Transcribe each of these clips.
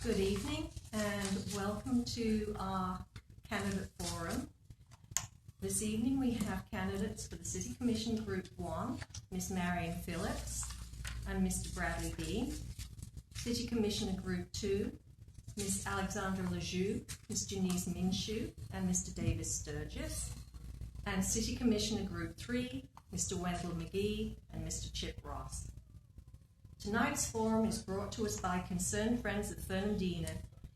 Good evening and welcome to our candidate forum. This evening we have candidates for the City Commission Group 1, Ms. Marion Phillips and Mr. Bradley Bean. City Commissioner Group 2, Ms. Alexandra Lejeune, Ms. Janice Minshew and Mr. Davis Sturgis. And City Commissioner Group 3, Mr. Wendell McGee and Mr. Chip Ross. Tonight's forum is brought to us by Concerned Friends of Fernandina,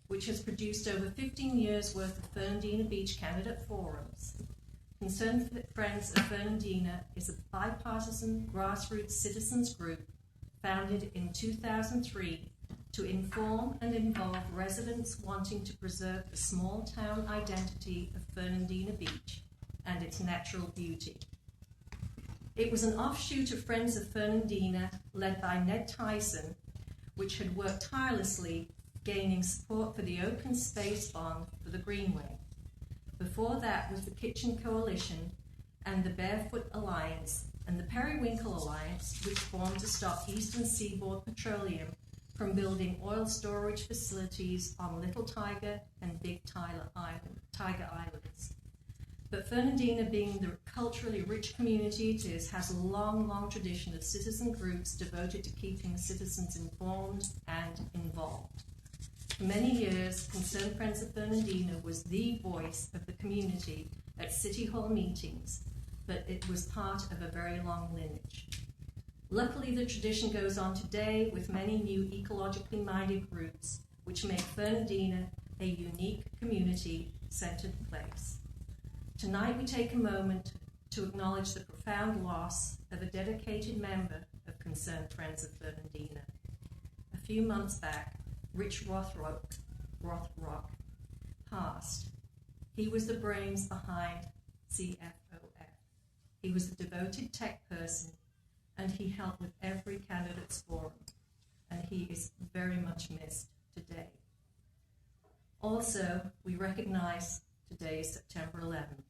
which has produced over 15 years' worth of Fernandina Beach candidate forums. Concerned Friends of Fernandina is a bipartisan grassroots citizens group founded in 2003 to inform and involve residents wanting to preserve the small town identity of Fernandina Beach and its natural beauty. It was an offshoot of Friends of Fernandina, led by Ned Tyson, which had worked tirelessly, gaining support for the Open Space Bond for the Greenway. Before that was the Kitchen Coalition and the Barefoot Alliance and the Periwinkle Alliance, which formed to stop Eastern Seaboard Petroleum from building oil storage facilities on Little Tiger and Big Tiger Islands. But Fernandina, being the culturally rich community it is, has a long tradition of citizen groups devoted to keeping the citizens informed and involved. For many years, Concerned Friends of Fernandina was the voice of the community at City Hall meetings, but it was part of a very long lineage. Luckily, the tradition goes on today with many new ecologically minded groups, which make Fernandina a unique community-centered place. Tonight we take a moment to acknowledge the profound loss of a dedicated member of Concerned Friends of Fernandina. A few months back, Rich Rothrock passed. He was the brains behind CFOF. He was a devoted tech person and he helped with every candidate's forum, and he is very much missed today. Also, we recognize today is September 11th.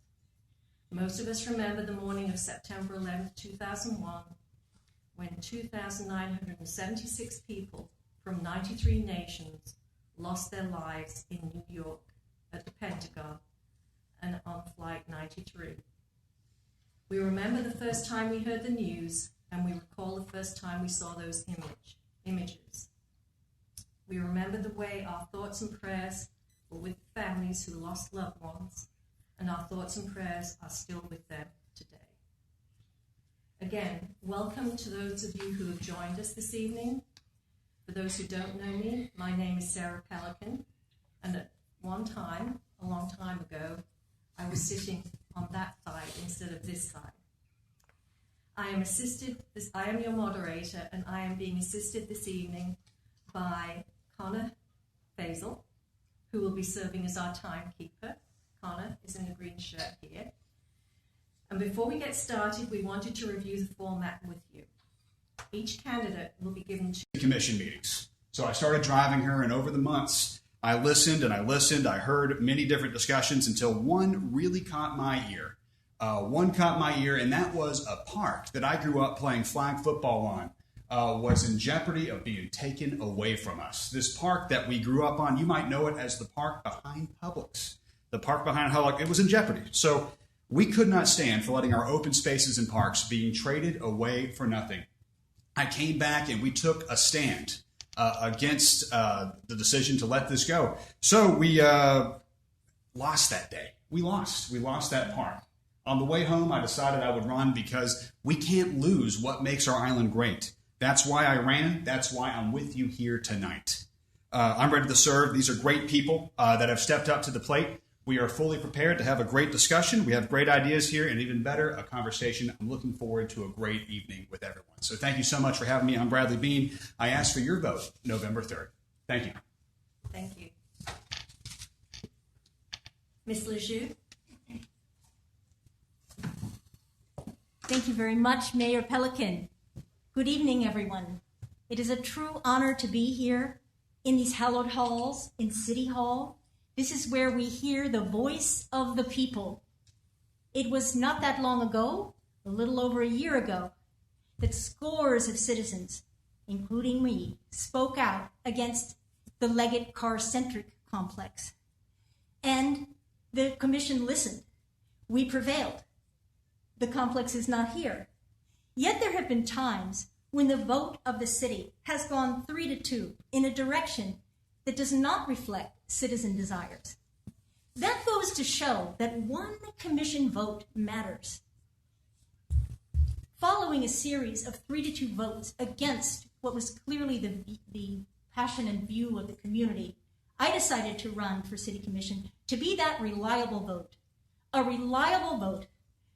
Most of us remember the morning of September 11th, 2001, when 2,976 people from 93 nations lost their lives in New York at the Pentagon and on Flight 93. We remember the first time we heard the news, and we recall the first time we saw those images. We remember the way our thoughts and prayers were with families who lost loved ones, and our thoughts and prayers are still with them today. Again, welcome to those of you who have joined us this evening. For those who don't know me, my name is Sarah Pelican, and at one time, a long time ago, I was sitting on that side instead of this side. I am your moderator, and I am being assisted this evening by Connor Faisal, who will be serving as our timekeeper. Connor is in a green shirt here. And before we get started, we wanted to review the format with you. Each candidate will be given 2 commission meetings. So I started driving her, and over the months, I listened. I heard many different discussions until one really caught my ear. And that was a park that I grew up playing flag football on. Was in jeopardy of being taken away from us. This park that we grew up on, you might know it as the park behind Publix. The park behind Publix, it was in jeopardy. So we could not stand for letting our open spaces and parks being traded away for nothing. I came back and we took a stand against the decision to let this go. So we lost that day. We lost that park. On the way home, I decided I would run because we can't lose what makes our island great. That's why I ran. That's why I'm with you here tonight. I'm ready to serve. These are great people that have stepped up to the plate. We are fully prepared to have a great discussion. We have great ideas here, and even better, a conversation. I'm looking forward to a great evening with everyone. So thank you so much for having me. I'm Bradley Bean. I ask for your vote November 3rd. Thank you. Thank you. Ms. Lejeune. Thank you very much, Mayor Pelican. Good evening, everyone. It is a true honor to be here in these hallowed halls in City Hall. This is where we hear the voice of the people. It was not that long ago, a little over a year ago, that scores of citizens, including me, spoke out against the the Leggett car-centric complex. And the commission listened. We prevailed. The complex is not here. Yet there have been times when the vote of the city has gone 3-2 in a direction that does not reflect citizen desires. That goes to show that one commission vote matters. Following a series of 3-2 votes against what was clearly the passion and view of the community, I decided to run for city commission to be that reliable vote, a reliable vote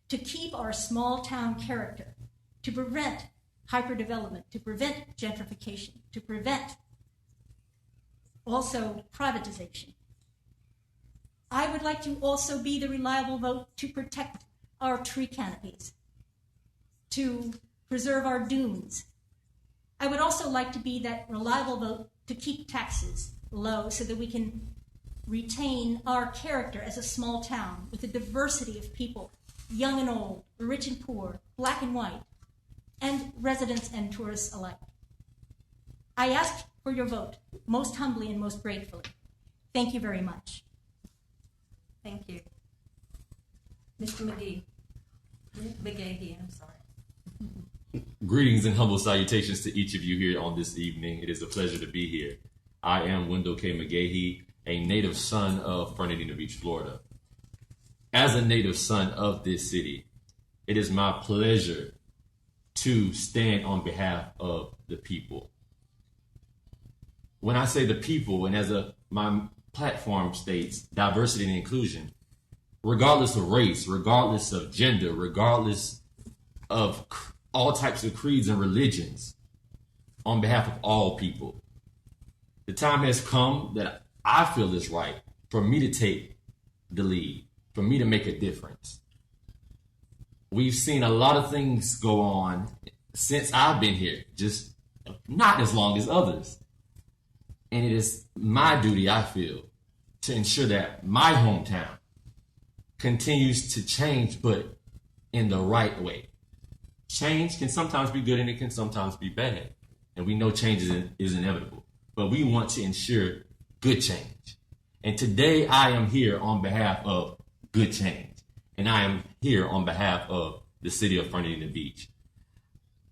to keep our small town character, to prevent hyperdevelopment, to prevent gentrification, to prevent also privatization. I would like to also be the reliable vote to protect our tree canopies, to preserve our dunes. I would also like to be that reliable vote to keep taxes low so that we can retain our character as a small town with a diversity of people, young and old, rich and poor, black and white, and residents and tourists alike. I ask for your vote most humbly and most gratefully. Thank you very much. Thank you. Mr. McGahee, I'm sorry. Greetings and humble salutations to each of you here on this evening. It is a pleasure to be here. I am Wendell K. McGahee, a native son of Fernandina Beach, Florida. As a native son of this city, it is my pleasure to stand on behalf of the people. When I say the people, and as my platform states, diversity and inclusion, regardless of race, regardless of gender, regardless of all types of creeds and religions, on behalf of all people. The time has come that I feel is right for me to take the lead, for me to make a difference. We've seen a lot of things go on since I've been here, just not as long as others. And it is my duty, I feel, to ensure that my hometown continues to change, but in the right way. Change can sometimes be good and it can sometimes be bad. And we know change is inevitable. But we want to ensure good change. And today I am here on behalf of good change. And I am here on behalf of the city of Fernandina Beach.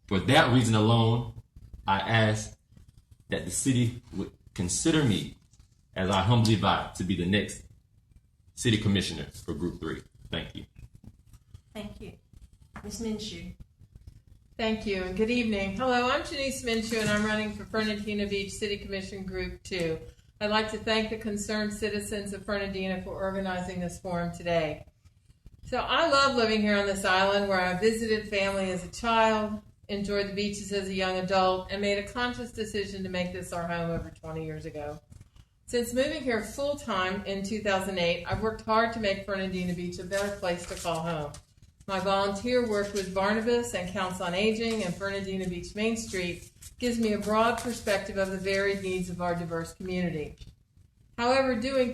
For that reason alone, I ask that the city would consider me, as I humbly vow, to be the next city commissioner for Group 3. Thank you. Thank you. Ms. Minshew. Thank you, and good evening. Hello, I'm Janice Minshew, and I'm running for Fernandina Beach City Commission Group 2. I'd like to thank the concerned citizens of Fernandina for organizing this forum today. So I love living here on this island where I visited family as a child, enjoyed the beaches as a young adult, and made a conscious decision to make this our home over 20 years ago. Since moving here full-time in 2008, I've worked hard to make Fernandina Beach a better place to call home. My volunteer work with Barnabas and Council on Aging and Fernandina Beach Main Street gives me a broad perspective of the varied needs of our diverse community. However, doing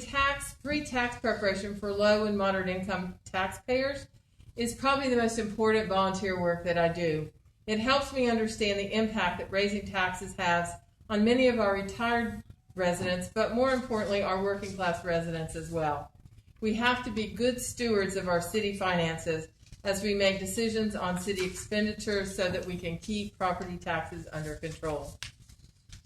free tax preparation for low and moderate income taxpayers is probably the most important volunteer work that I do. It helps me understand the impact that raising taxes has on many of our retired residents, but more importantly, our working class residents as well. We have to be good stewards of our city finances as we make decisions on city expenditures so that we can keep property taxes under control.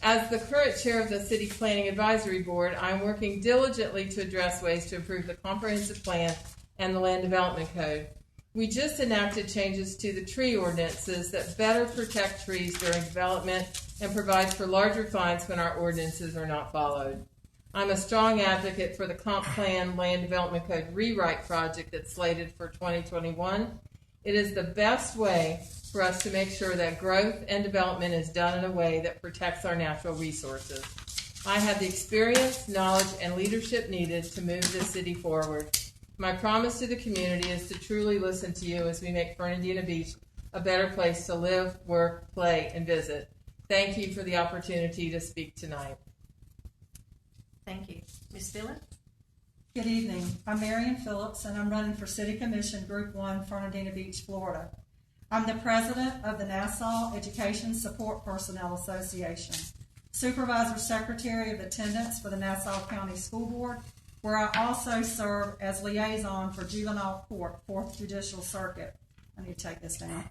As the current chair of the City Planning Advisory Board, I'm working diligently to address ways to improve the comprehensive plan and the land development code. We just enacted changes to the tree ordinances that better protect trees during development and provides for larger fines when our ordinances are not followed. I'm a strong advocate for the Comp Plan Land Development Code rewrite project that's slated for 2021. It is the best way for us to make sure that growth and development is done in a way that protects our natural resources. I have the experience, knowledge, and leadership needed to move this city forward. My promise to the community is to truly listen to you as we make Fernandina Beach a better place to live, work, play, and visit. Thank you for the opportunity to speak tonight. Thank you. Ms. Phillips? Good evening. I'm Marion Phillips, and I'm running for City Commission Group 1, Fernandina Beach, Florida. I'm the president of the Nassau Education Support Personnel Association. Supervisor Secretary of Attendance for the Nassau County School Board, where I also serve as liaison for Juvenile Court, 4th Judicial Circuit. I need to take this down.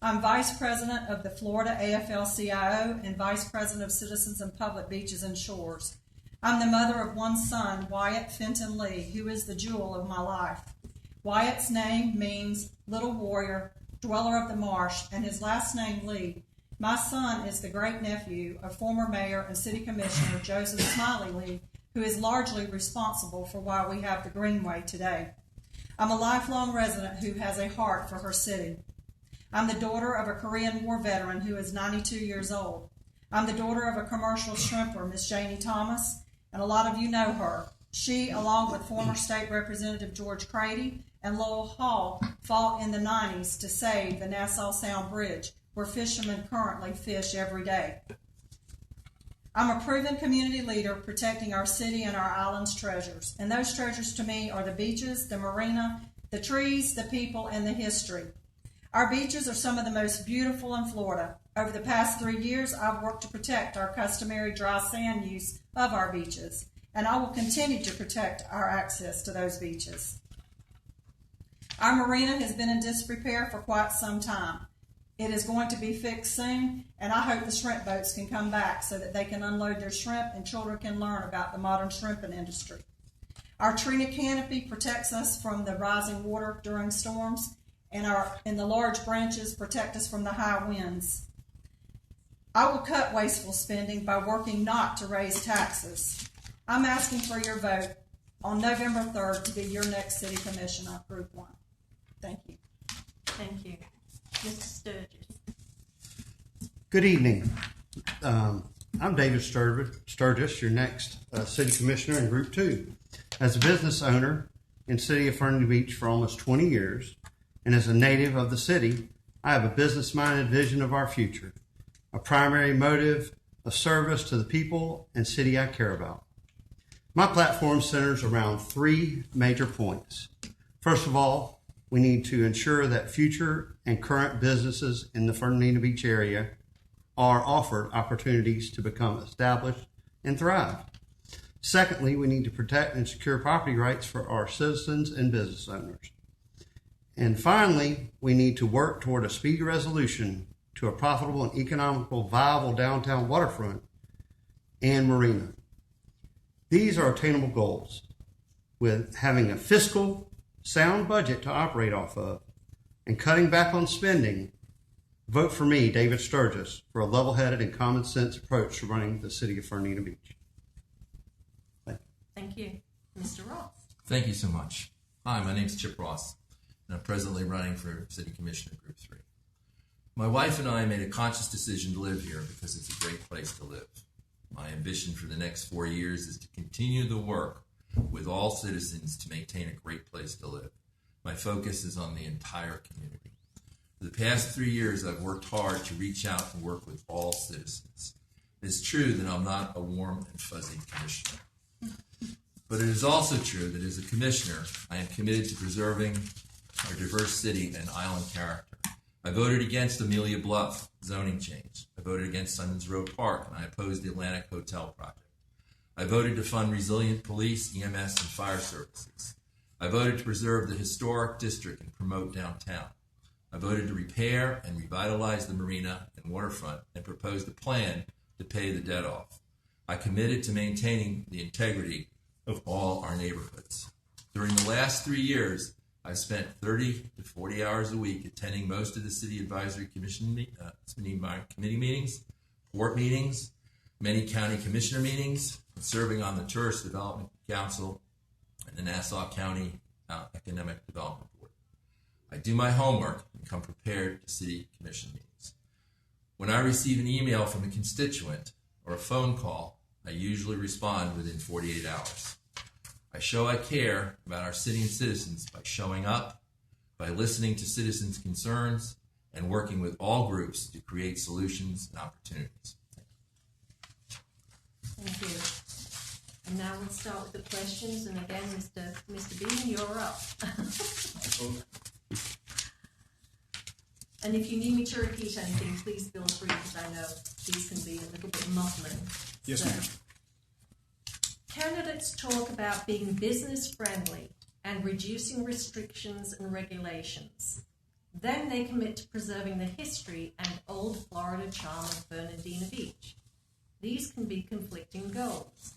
I'm Vice President of the Florida AFL-CIO and Vice President of Citizens and Public Beaches and Shores. I'm the mother of one son, Wyatt Fenton Lee, who is the jewel of my life. Wyatt's name means little warrior, dweller of the marsh, and his last name Lee. My son is the great-nephew of former Mayor and City Commissioner Joseph Smiley Lee, who is largely responsible for why we have the Greenway today. I'm a lifelong resident who has a heart for her city. I'm the daughter of a Korean War veteran who is 92 years old. I'm the daughter of a commercial shrimper, Miss Janie Thomas, and a lot of you know her. She, along with former State Representative George Crady and Lowell Hall, fought in the 90s to save the Nassau Sound Bridge, where fishermen currently fish every day. I'm a proven community leader protecting our city and our island's treasures. And those treasures to me are the beaches, the marina, the trees, the people, and the history. Our beaches are some of the most beautiful in Florida. Over the past 3 years, I've worked to protect our customary dry sand use of our beaches, and I will continue to protect our access to those beaches. Our marina has been in disrepair for quite some time. It is going to be fixed soon, and I hope the shrimp boats can come back so that they can unload their shrimp and children can learn about the modern shrimping industry. Our tree canopy protects us from the rising water during storms, and the large branches protect us from the high winds. I will cut wasteful spending by working not to raise taxes. I'm asking for your vote on November 3rd to be your next City Commissioner, Group 1. Thank you. Thank you. Mr. Sturgis. Good evening. I'm David Sturgis, your next City Commissioner in Group 2. As a business owner in City of Fernandina Beach for almost 20 years, and as a native of the city, I have a business-minded vision of our future, a primary motive of service to the people and city I care about. My platform centers around 3 major points. First of all, we need to ensure that future and current businesses in the Fernandina Beach area are offered opportunities to become established and thrive. Secondly, we need to protect and secure property rights for our citizens and business owners. And finally, we need to work toward a speedy resolution to a profitable and economical, viable downtown waterfront and marina. These are attainable goals, with having a fiscal, sound budget to operate off of and cutting back on spending. Vote for me, David Sturgis, for a level-headed and common-sense approach to running the City of Fernandina Beach. Thank you. Mr. Ross. Thank you so much. Hi, my name is Chip Ross, and I'm presently running for City Commissioner Group 3. My wife and I made a conscious decision to live here because it's a great place to live. My ambition for the next 4 years is to continue the work with all citizens to maintain a great place to live. My focus is on the entire community. For the past 3 years, I've worked hard to reach out and work with all citizens. It is true that I'm not a warm and fuzzy commissioner. But it is also true that as a commissioner, I am committed to preserving our diverse city and island character. I voted against Amelia Bluff zoning change. I voted against Simmons Road Park, and I opposed the Atlantic Hotel project. I voted to fund resilient police, EMS, and fire services. I voted to preserve the historic district and promote downtown. I voted to repair and revitalize the marina and waterfront and proposed a plan to pay the debt off. I committed to maintaining the integrity of all our neighborhoods. During the last 3 years, I've spent 30 to 40 hours a week attending most of the City Advisory Commission committee meetings, board meetings, many county commissioner meetings, and serving on the Tourist Development Council and the Nassau County Economic Development Board. I do my homework and come prepared to City Commission meetings. When I receive an email from a constituent or a phone call, I usually respond within 48 hours. I show I care about our city and citizens by showing up, by listening to citizens' concerns, and working with all groups to create solutions and opportunities. Thank you. And now we'll start with the questions. And again, Mr. Bean, you're up. And if you need me to repeat anything, please feel free, because I know these can be a little bit muffling. Yes, So, ma'am. Candidates talk about being business friendly and reducing restrictions and regulations. Then they commit to preserving the history and old Florida charm of Fernandina Beach. These can be conflicting goals.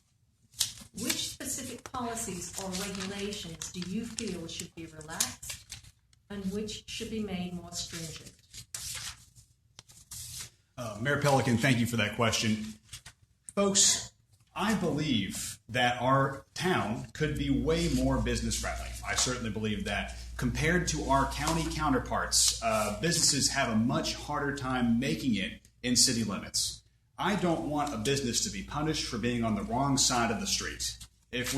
Which specific policies or regulations do you feel should be relaxed and which should be made more stringent? Mayor Pelican, thank you for that question. Folks, I believe that our town could be way more business friendly. I certainly believe that. Compared to our county counterparts, businesses have a much harder time making it in city limits. I don't want a business to be punished for being on the wrong side of the street. If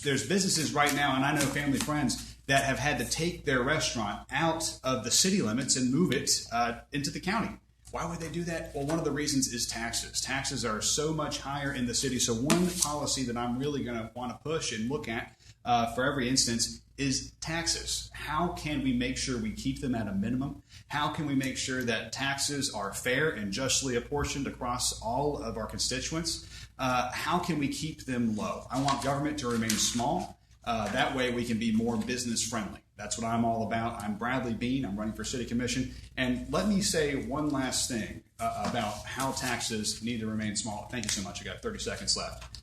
there's businesses right now, and I know family friends that have had to take their restaurant out of the city limits and move it into the county. Why would they do that? Well, one of the reasons is taxes. Taxes are so much higher in the city. So one policy that I'm really going to want to push and look at for every instance is taxes. How can we make sure we keep them at a minimum? How can we make sure that taxes are fair and justly apportioned across all of our constituents? How can we keep them low? I want government to remain small. That way we can be more business friendly. That's what I'm all about. I'm Bradley Bean. I'm running for City Commission. And let me say one last thing about how taxes need to remain small. Thank you so much. I got 30 seconds left.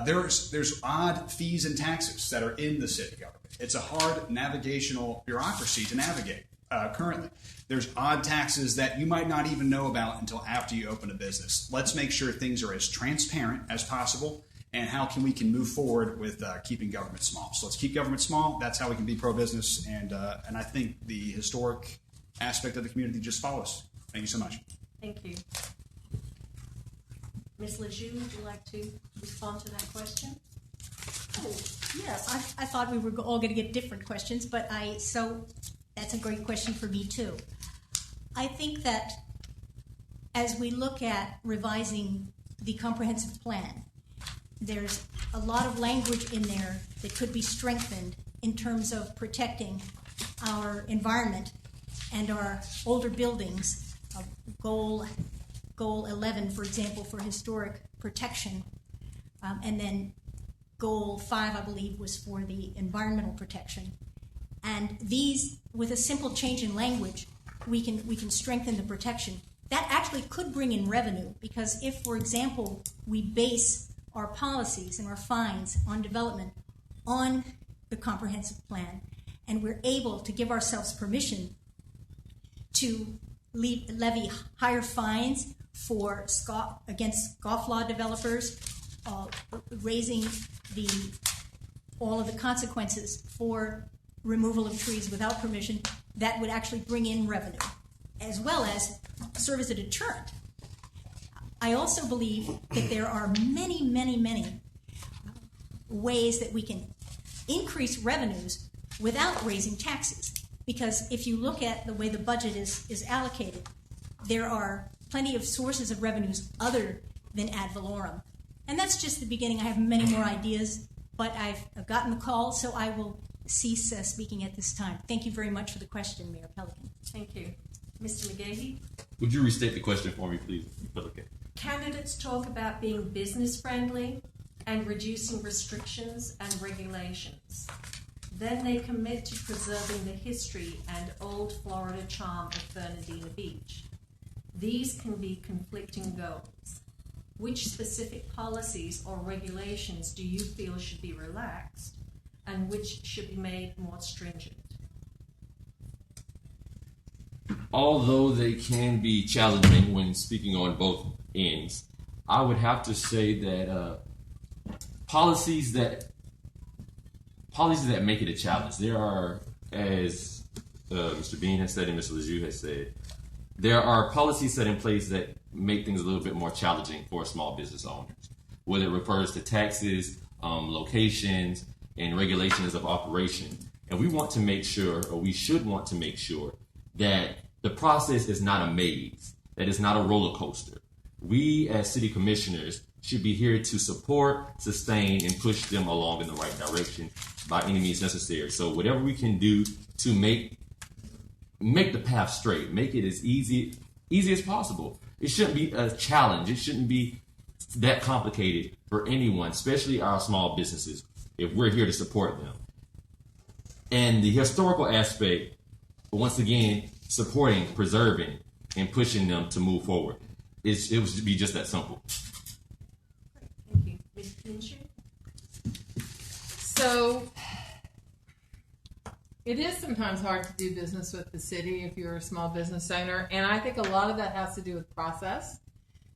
There's odd fees and taxes that are in the city government. It's a hard navigational bureaucracy to navigate currently. There's odd taxes that you might not even know about until after you open a business. Let's make sure things are as transparent as possible, and how we can move forward with keeping government small. So let's keep government small. That's how we can be pro-business, and I think the historic aspect of the community just follows. Thank you so much. Thank you. Ms. Lejeune, would you like to respond to that question? Oh, yes, I thought we were all going to get different questions, but so that's a great question for me too. I think that as we look at revising the comprehensive plan, there's a lot of language in there that could be strengthened in terms of protecting our environment and our older buildings. Goal 11, for example, for historic protection, and then Goal 5, I believe, was for the environmental protection. And these, with a simple change in language, we can strengthen the protection. That actually could bring in revenue, because if, for example, we base our policies and our fines on development on the comprehensive plan, and we're able to give ourselves permission to levy higher fines against scofflaw developers, raising all of the consequences for removal of trees without permission, that would actually bring in revenue, as well as serve as a deterrent. I also believe that there are many, many, many ways that we can increase revenues without raising taxes. Because if you look at the way the budget is allocated, there are plenty of sources of revenues other than ad valorem. And that's just the beginning. I have many more ideas, but I've gotten the call, so I will cease speaking at this time. Thank you very much for the question, Mayor Pelican. Thank you. Mr. McGahey? Would you restate the question for me, please? Okay. Candidates talk about being business friendly and reducing restrictions and regulations. Then they commit to preserving the history and old Florida charm of Fernandina Beach. These can be conflicting goals. Which specific policies or regulations do you feel should be relaxed and which should be made more stringent? Although they can be challenging when speaking on both ends, I would have to say that policies that make it a challenge. There are, as Mr. Bean has said and Mr. Lejeune has said, there are policies set in place that make things a little bit more challenging for small business owners, whether it refers to taxes, locations, and regulations of operation. And we want to make sure, or we should want to make sure, that the process is not a maze, that it's not a roller coaster. We as city commissioners should be here to support, sustain, and push them along in the right direction by any means necessary. So whatever we can do to make make the path straight. Make it as easy as possible. It shouldn't be a challenge. It shouldn't be that complicated for anyone, especially our small businesses, if we're here to support them. And the historical aspect, once again, supporting, preserving, and pushing them to move forward. It would be just that simple. Thank you. Ms. Minshew? So it is sometimes hard to do business with the city if you're a small business owner, and I think a lot of that has to do with process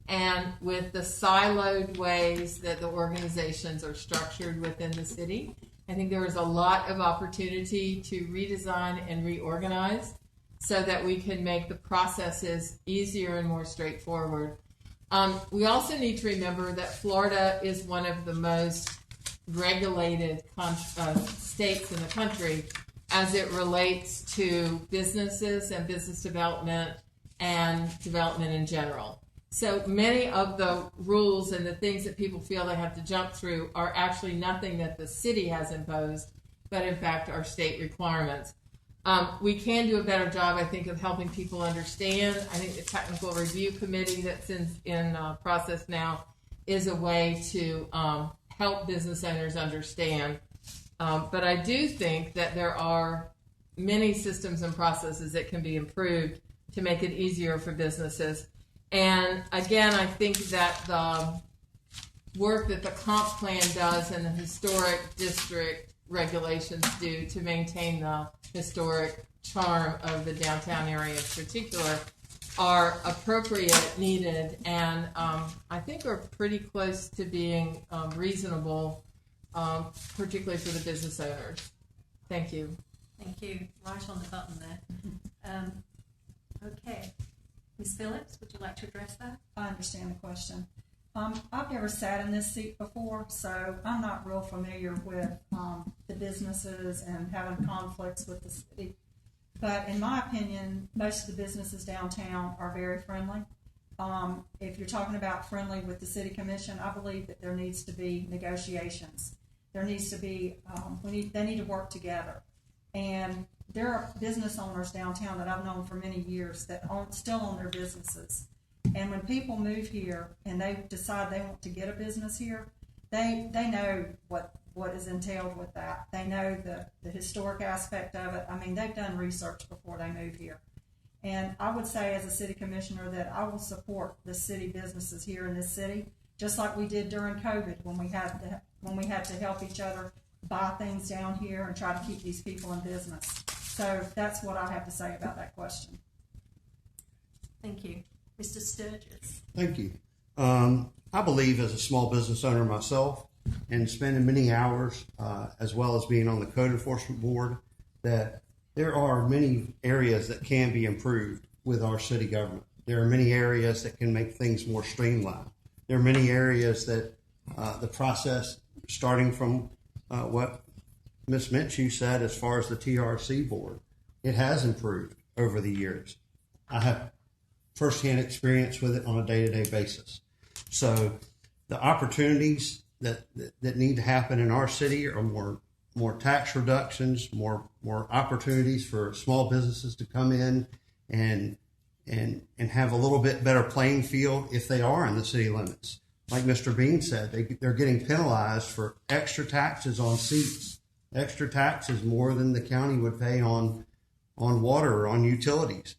and with the siloed ways that the organizations are structured within the city. I think there is a lot of opportunity to redesign and reorganize so that we can make the processes easier and more straightforward. We also need to remember that Florida is one of the most regulated states in the country as it relates to businesses and business development and development in general. So many of the rules and the things that people feel they have to jump through are actually nothing that the city has imposed, but in fact are state requirements. We can do a better job, I think, of helping people understand. I think the technical review committee that's in process now is a way to help business owners understand. But I do think that there are many systems and processes that can be improved to make it easier for businesses. And again, I think that the work that the comp plan does and the historic district regulations do to maintain the historic charm of the downtown area in particular are appropriate, needed, and I think are pretty close to being reasonable, particularly for the business owners. Thank you. Thank you. Right on the button there. Okay. Ms. Phillips, would you like to address that? I understand the question. I've never sat in this seat before, so I'm not real familiar with the businesses and having conflicts with the city. But in my opinion, most of the businesses downtown are very friendly. If you're talking about friendly with the city commission, I believe that there needs to be negotiations. There needs to be, they need to work together. And there are business owners downtown that I've known for many years that still own their businesses. And when people move here and they decide they want to get a business here, they know what is entailed with that. They know the historic aspect of it. I mean, they've done research before they move here. And I would say as a city commissioner that I will support the city businesses here in this city, just like we did during COVID when we had to help each other buy things down here and try to keep these people in business. So that's what I have to say about that question. Thank you. Mr. Sturgis. Thank you. I believe as a small business owner myself and spending many hours as well as being on the code enforcement board that there are many areas that can be improved with our city government. There are many areas that can make things more streamlined. There are many areas that the process, starting from what Ms. Minshew said as far as the TRC board, it has improved over the years. I have firsthand experience with it on a day-to-day basis. So the opportunities that need to happen in our city are more tax reductions, more opportunities for small businesses to come in and have a little bit better playing field if they are in the city limits. Like Mr. Bean said, they're getting penalized for extra taxes on seats, extra taxes more than the county would pay on water or on utilities.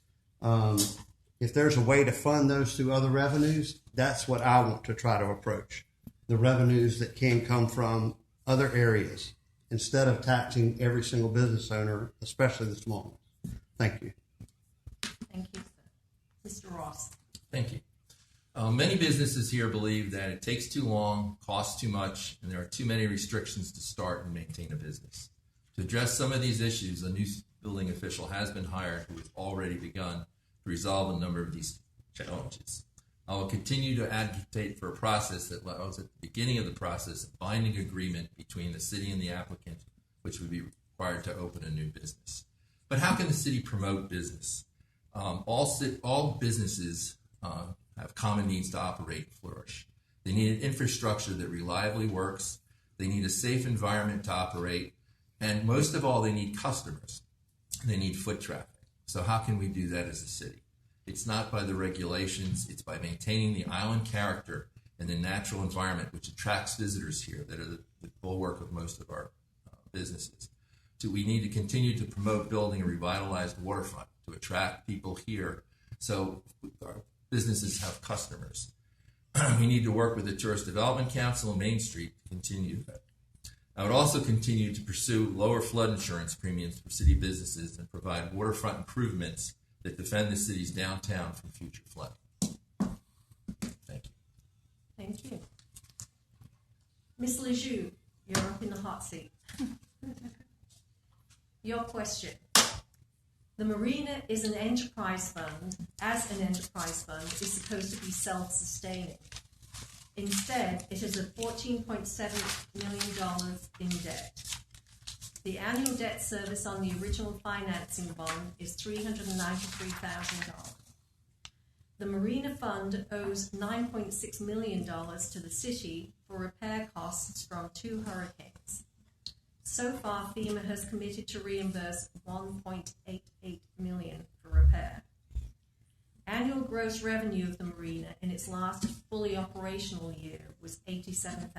If there's a way to fund those through other revenues, that's what I want to try to approach. The revenues that can come from other areas instead of taxing every single business owner, especially the small ones. Thank you. Thank you, sir. Mr. Ross. Thank you. Many businesses here believe that it takes too long, costs too much, and there are too many restrictions to start and maintain a business. To address some of these issues, a new building official has been hired who has already begun to resolve a number of these challenges. I will continue to advocate for a process that allows at the beginning of the process a binding agreement between the city and the applicant, which would be required to open a new business. But how can the city promote business? All businesses have common needs to operate and flourish. They need an infrastructure that reliably works. They need a safe environment to operate. And most of all, they need customers. They need foot traffic. So how can we do that as a city? It's not by the regulations, it's by maintaining the island character and the natural environment which attracts visitors here that are the bulwark of most of our businesses. So we need to continue to promote building a revitalized waterfront to attract people here so our businesses have customers. We need to work with the Tourist Development Council and Main Street to continue that. I would also continue to pursue lower flood insurance premiums for city businesses and provide waterfront improvements that defend the city's downtown from future flooding. Thank you. Thank you. Ms. Lejeune, you're up in the hot seat. Your question. The marina is an enterprise fund. As an enterprise fund, is supposed to be self-sustaining. Instead, it is a $14.7 million in debt. The annual debt service on the original financing bond is $393,000. The Marina Fund owes $9.6 million to the city for repair costs from 2 hurricanes. So far, FEMA has committed to reimburse $1.88 million for repair. Annual gross revenue of the marina in its last fully operational year was $87,000.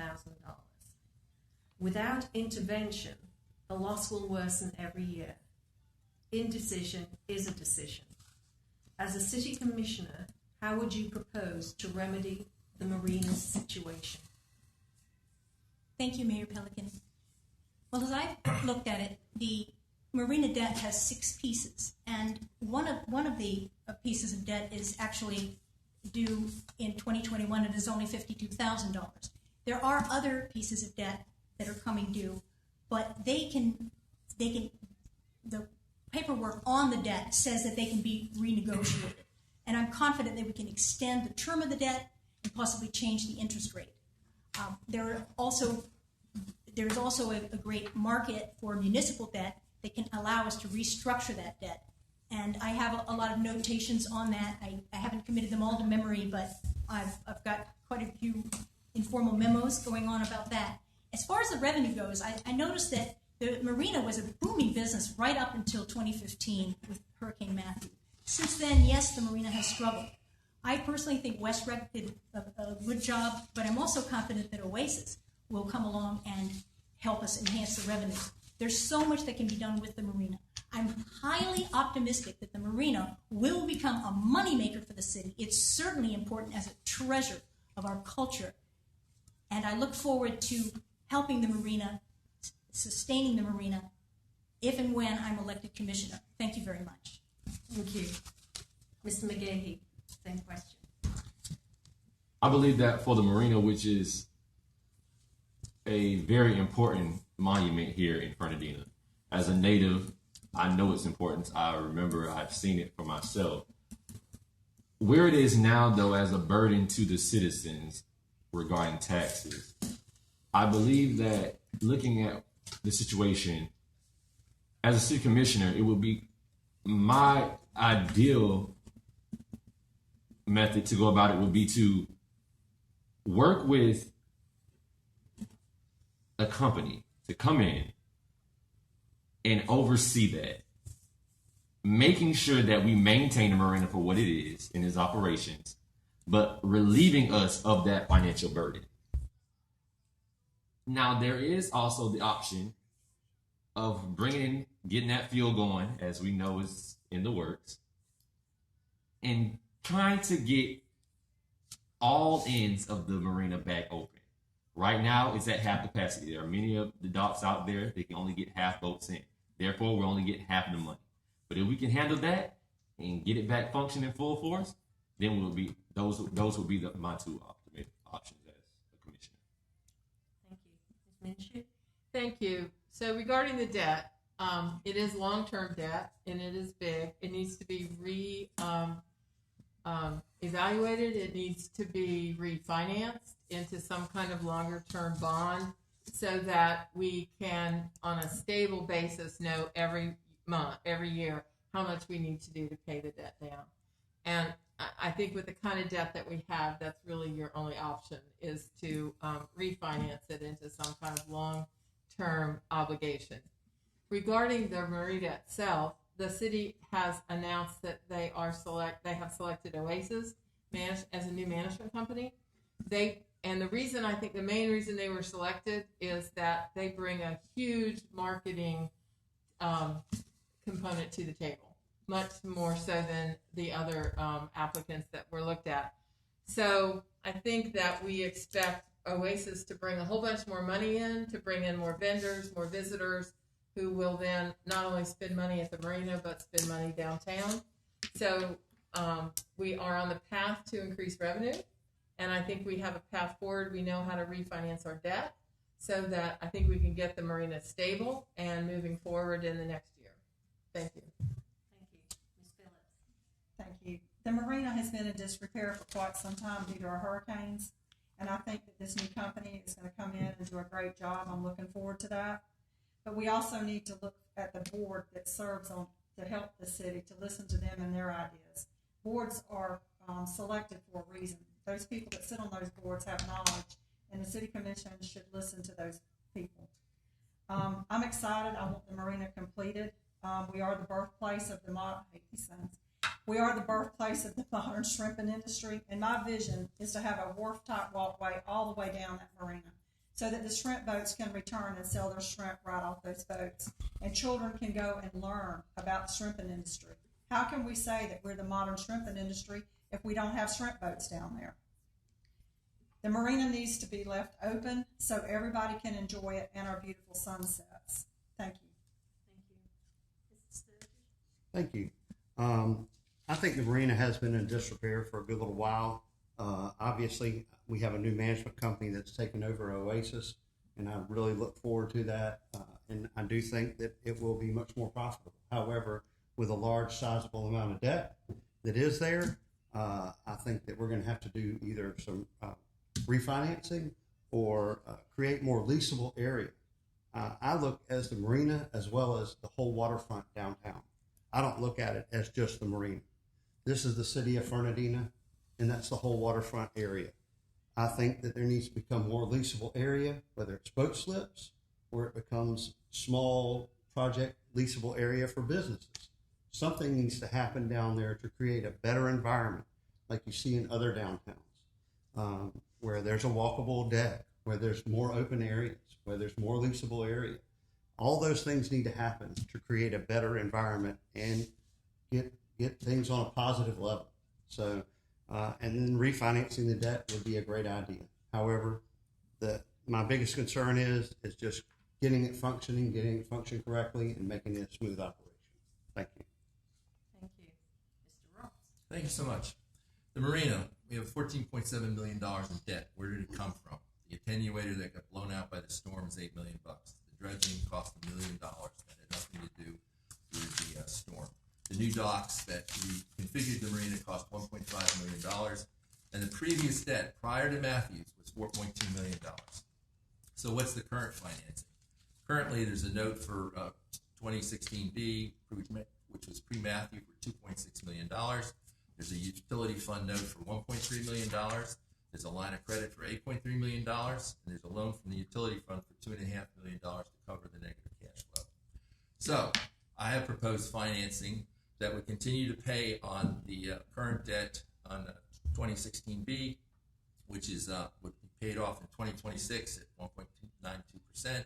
Without intervention, the loss will worsen every year. Indecision is a decision. As a city commissioner, how would you propose to remedy the marina's situation? Thank you, Mayor Pelican. Well, as I've looked at it, the marina debt has 6 pieces, and one of the pieces of debt is actually due in 2021. It is only $52,000. There are other pieces of debt that are coming due, but the paperwork on the debt says that they can be renegotiated, and I'm confident that we can extend the term of the debt and possibly change the interest rate. There's also a great market for municipal debt that can allow us to restructure that debt. And I have a lot of notations on that. I haven't committed them all to memory, but I've got quite a few informal memos going on about that. As far as the revenue goes, I noticed that the marina was a booming business right up until 2015 with Hurricane Matthew. Since then, yes, the marina has struggled. I personally think West Rec did a good job, but I'm also confident that Oasis will come along and help us enhance the revenue. There's so much that can be done with the marina. I'm highly optimistic that the marina will become a moneymaker for the city. It's certainly important as a treasure of our culture. And I look forward to helping the marina, sustaining the marina, if and when I'm elected commissioner. Thank you very much. Thank you. Mr. McGahey, same question. I believe that for the marina, which is a very important monument here in Fernandina, as a native, I know its importance. I remember I've seen it for myself. Where it is now, though, as a burden to the citizens regarding taxes, I believe that looking at the situation, as a city commissioner, it would be my ideal method to go about it would be to work with a company to come in and oversee that, making sure that we maintain the marina for what it is in its operations, but relieving us of that financial burden. Now, there is also the option of getting that fuel going, as we know is in the works, and trying to get all ends of the marina back open. Right now, it's at half capacity. There are many of the docks out there that can only get half boats in. Therefore, we're only getting half the money. But if we can handle that and get it back functioning full force, then we'll be those will be my 2 options as a commissioner. Thank you. Ms. Minshew? Thank you. So regarding the debt, it is long-term debt and it is big. It needs to be evaluated. It needs to be refinanced into some kind of longer-term bond so that we can, on a stable basis, know every month, every year, how much we need to do to pay the debt down. And I think with the kind of debt that we have, that's really your only option, is to refinance it into some kind of long-term obligation. Regarding the marina itself, the city has announced that they have selected Oasis as a new management company. And the reason, I think the main reason they were selected is that they bring a huge marketing component to the table, much more so than the other applicants that were looked at. So I think that we expect Oasis to bring a whole bunch more money in, to bring in more vendors, more visitors, who will then not only spend money at the marina, but spend money downtown. So we are on the path to increase revenue, and I think we have a path forward. We know how to refinance our debt so that I think we can get the marina stable and moving forward in the next year. Thank you. Thank you. Ms. Phillips. Thank you. The marina has been in disrepair for quite some time due to our hurricanes, and I think that this new company is going to come in and do a great job. I'm looking forward to that. But we also need to look at the board that serves on to help the city, to listen to them and their ideas. Boards are selected for a reason. Those people that sit on those boards have knowledge, and the city commission should listen to those people. I'm excited. I want the marina completed. We are the birthplace of the We are the birthplace of the modern shrimping industry, and my vision is to have a wharf-type walkway all the way down that marina, so that the shrimp boats can return and sell their shrimp right off those boats. And children can go and learn about the shrimping industry. How can we say that we're the modern shrimping industry if we don't have shrimp boats down there? The marina needs to be left open so everybody can enjoy it and our beautiful sunsets. Thank you. Thank you. Mrs. Sturgis? Thank you. I think the marina has been in disrepair for a good little while. Obviously, we have a new management company that's taken over Oasis, and I really look forward to that. And I do think that it will be much more profitable. However, with a large, sizable amount of debt that is there, I think that we're going to have to do either some refinancing or create more leasable area. I look as the marina as well as the whole waterfront downtown. I don't look at it as just the marina. This is the city of Fernandina, and that's the whole waterfront area. I think that there needs to become more leasable area, whether it's boat slips or it becomes small project leasable area for businesses. Something needs to happen down there to create a better environment like you see in other downtowns, where there's a walkable deck, where there's more open areas, where there's more leasable area. All those things need to happen to create a better environment and get things on a positive level. So, and then refinancing the debt would be a great idea. However, my biggest concern is just getting it functioning correctly, and making it a smooth operation. Thank you. Thank you. Mr. Ross? Thank you so much. The marina, we have $14.7 million in debt. Where did it come from? The attenuator that got blown out by the storm is $8 million. The dredging cost $1 million. That had nothing to do with the storm. The new docks that we configured the marina cost $1.5 million. And the previous debt prior to Matthews was $4.2 million. So what's the current financing? Currently, there's a note for 2016B, which was pre-Matthew, for $2.6 million. There's a utility fund note for $1.3 million. There's a line of credit for $8.3 million. And there's a loan from the utility fund for $2.5 million to cover the negative cash flow. So I have proposed financing that would continue to pay on the current debt on 2016B, which is would be paid off in 2026 at 1.92%.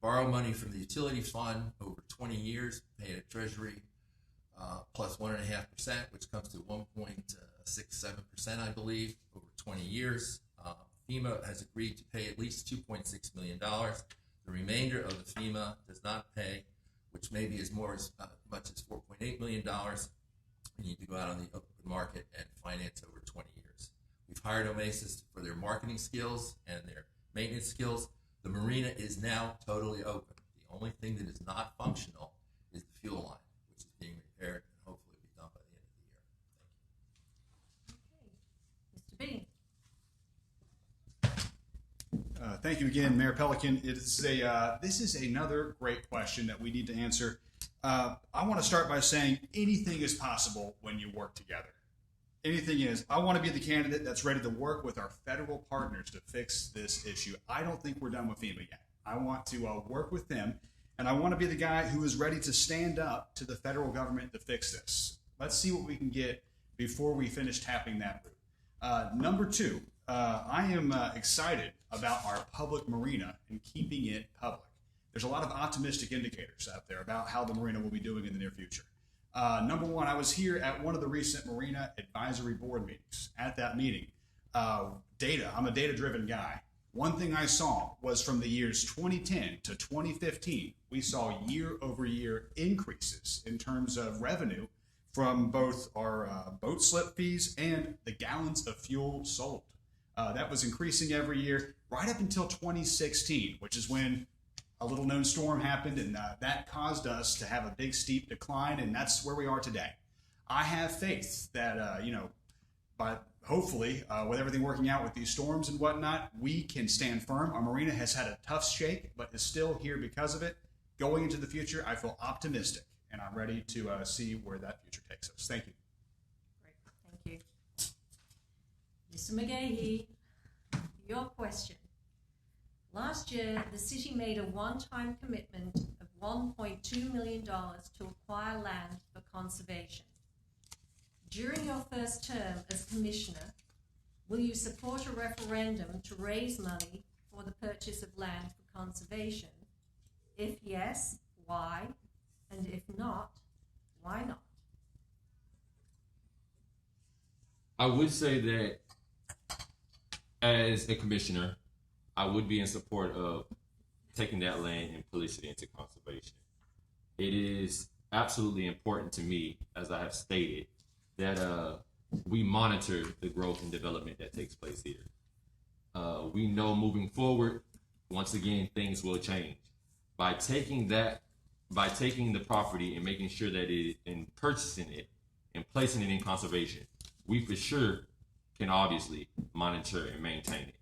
Borrow money from the utility fund over 20 years, pay at Treasury plus 1.5%, which comes to 1.67%, I believe, over 20 years. FEMA has agreed to pay at least $2.6 million. The remainder of the FEMA does not pay, which may be as much as $4.8 million. We need to go out on the open market and finance over 20 years. We've hired Oasis for their marketing skills and their maintenance skills. The marina is now totally open. The only thing that is not functional is the fuel line, which is being repaired and hopefully be done by the end of the year. Okay. Mr. B? Thank you again, Mayor Pelican. This is another great question that we need to answer. I want to start by saying anything is possible when you work together. Anything is. I want to be the candidate that's ready to work with our federal partners to fix this issue. I don't think we're done with FEMA yet. I want to work with them And I want to be the guy who is ready to stand up to the federal government to fix this. Let's see what we can get before we finish tapping that route. Number two, I am excited about our public marina and keeping it public. There's a lot of optimistic indicators out there about how the marina will be doing in the near future. Number one, I was here at one of the recent Marina Advisory Board meetings. At that meeting, data, I'm a data-driven guy. One thing I saw was from the years 2010 to 2015, we saw year-over-year increases in terms of revenue from both our boat slip fees and the gallons of fuel sold. That was increasing every year right up until 2016, which is when a little known storm happened, and that caused us to have a big steep decline, and that's where we are today. I have faith that, but hopefully, with everything working out with these storms and whatnot, we can stand firm. Our marina has had a tough shake, but is still here because of it. Going into the future, I feel optimistic, and I'm ready to see where that future takes us. Thank you. Great, thank you. Mr. McGahey, your question. Last year, the city made a one-time commitment of $1.2 million to acquire land for conservation. During your first term as commissioner, will you support a referendum to raise money for the purchase of land for conservation? If yes, why? And if not, why not? I would say that as a commissioner, I would be in support of taking that land and placing it into conservation. It is absolutely important to me, as I have stated, that we monitor the growth and development that takes place here. We know moving forward, once again, things will change. By taking the property and making sure that and purchasing it and placing it in conservation, we for sure can obviously monitor and maintain it.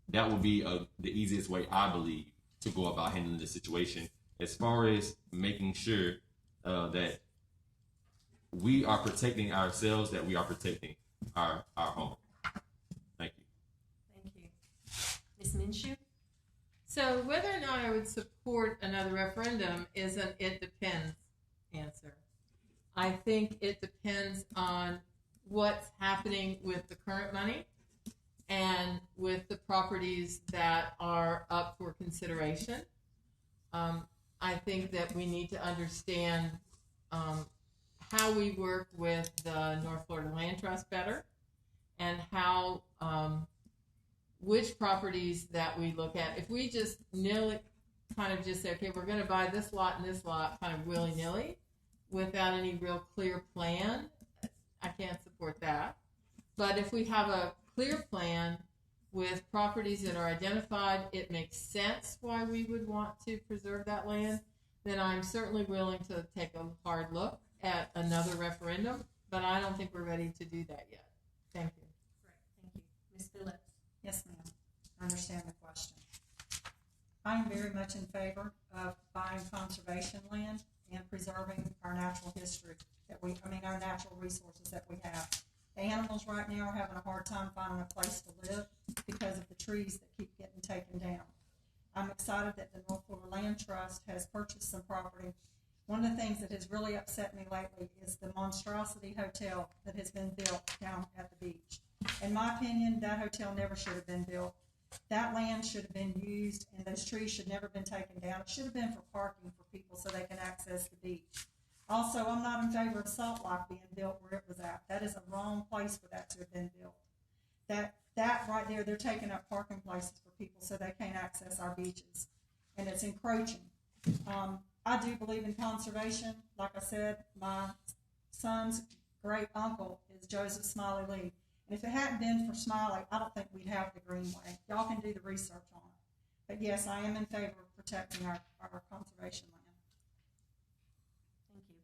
That would be the easiest way, I believe, to go about handling the situation, as far as making sure that we are protecting ourselves, that we are protecting our home. Thank you. Thank you. Ms. Minshew? So whether or not I would support another referendum is an it depends answer. I think it depends on what's happening with the current money and with the properties that are up for consideration. I think that we need to understand how we work with the North Florida Land Trust better, and how which properties that we look at. If we just kind of just say, okay, we're going to buy this lot and this lot kind of willy-nilly without any real clear plan, I can't support that. But if we have a clear plan with properties that are identified, it makes sense why we would want to preserve that land, then I'm certainly willing to take a hard look at another referendum, but I don't think we're ready to do that yet. Thank you. Great, thank you. Ms. Phillips? Yes, ma'am. I understand the question. I'm very much in favor of buying conservation land and preserving our natural history our natural resources that we have. The animals right now are having a hard time finding a place to live because of the trees that keep getting taken down. I'm excited that the North Florida Land Trust has purchased some property. One of the things that has really upset me lately is the monstrosity hotel that has been built down at the beach. In my opinion, that hotel never should have been built. That land should have been used, and those trees should never have been taken down. It should have been for parking for people so they can access the beach. Also, I'm not in favor of Salt Life being built where it was at. That is a wrong place for that to have been built. That right there, they're taking up parking places for people so they can't access our beaches, and it's encroaching. I do believe in conservation. Like I said, my son's great uncle is Joseph Smiley Lee. And if it hadn't been for Smiley, I don't think we'd have the Greenway. Y'all can do the research on it. But yes, I am in favor of protecting our conservation land. Thank you.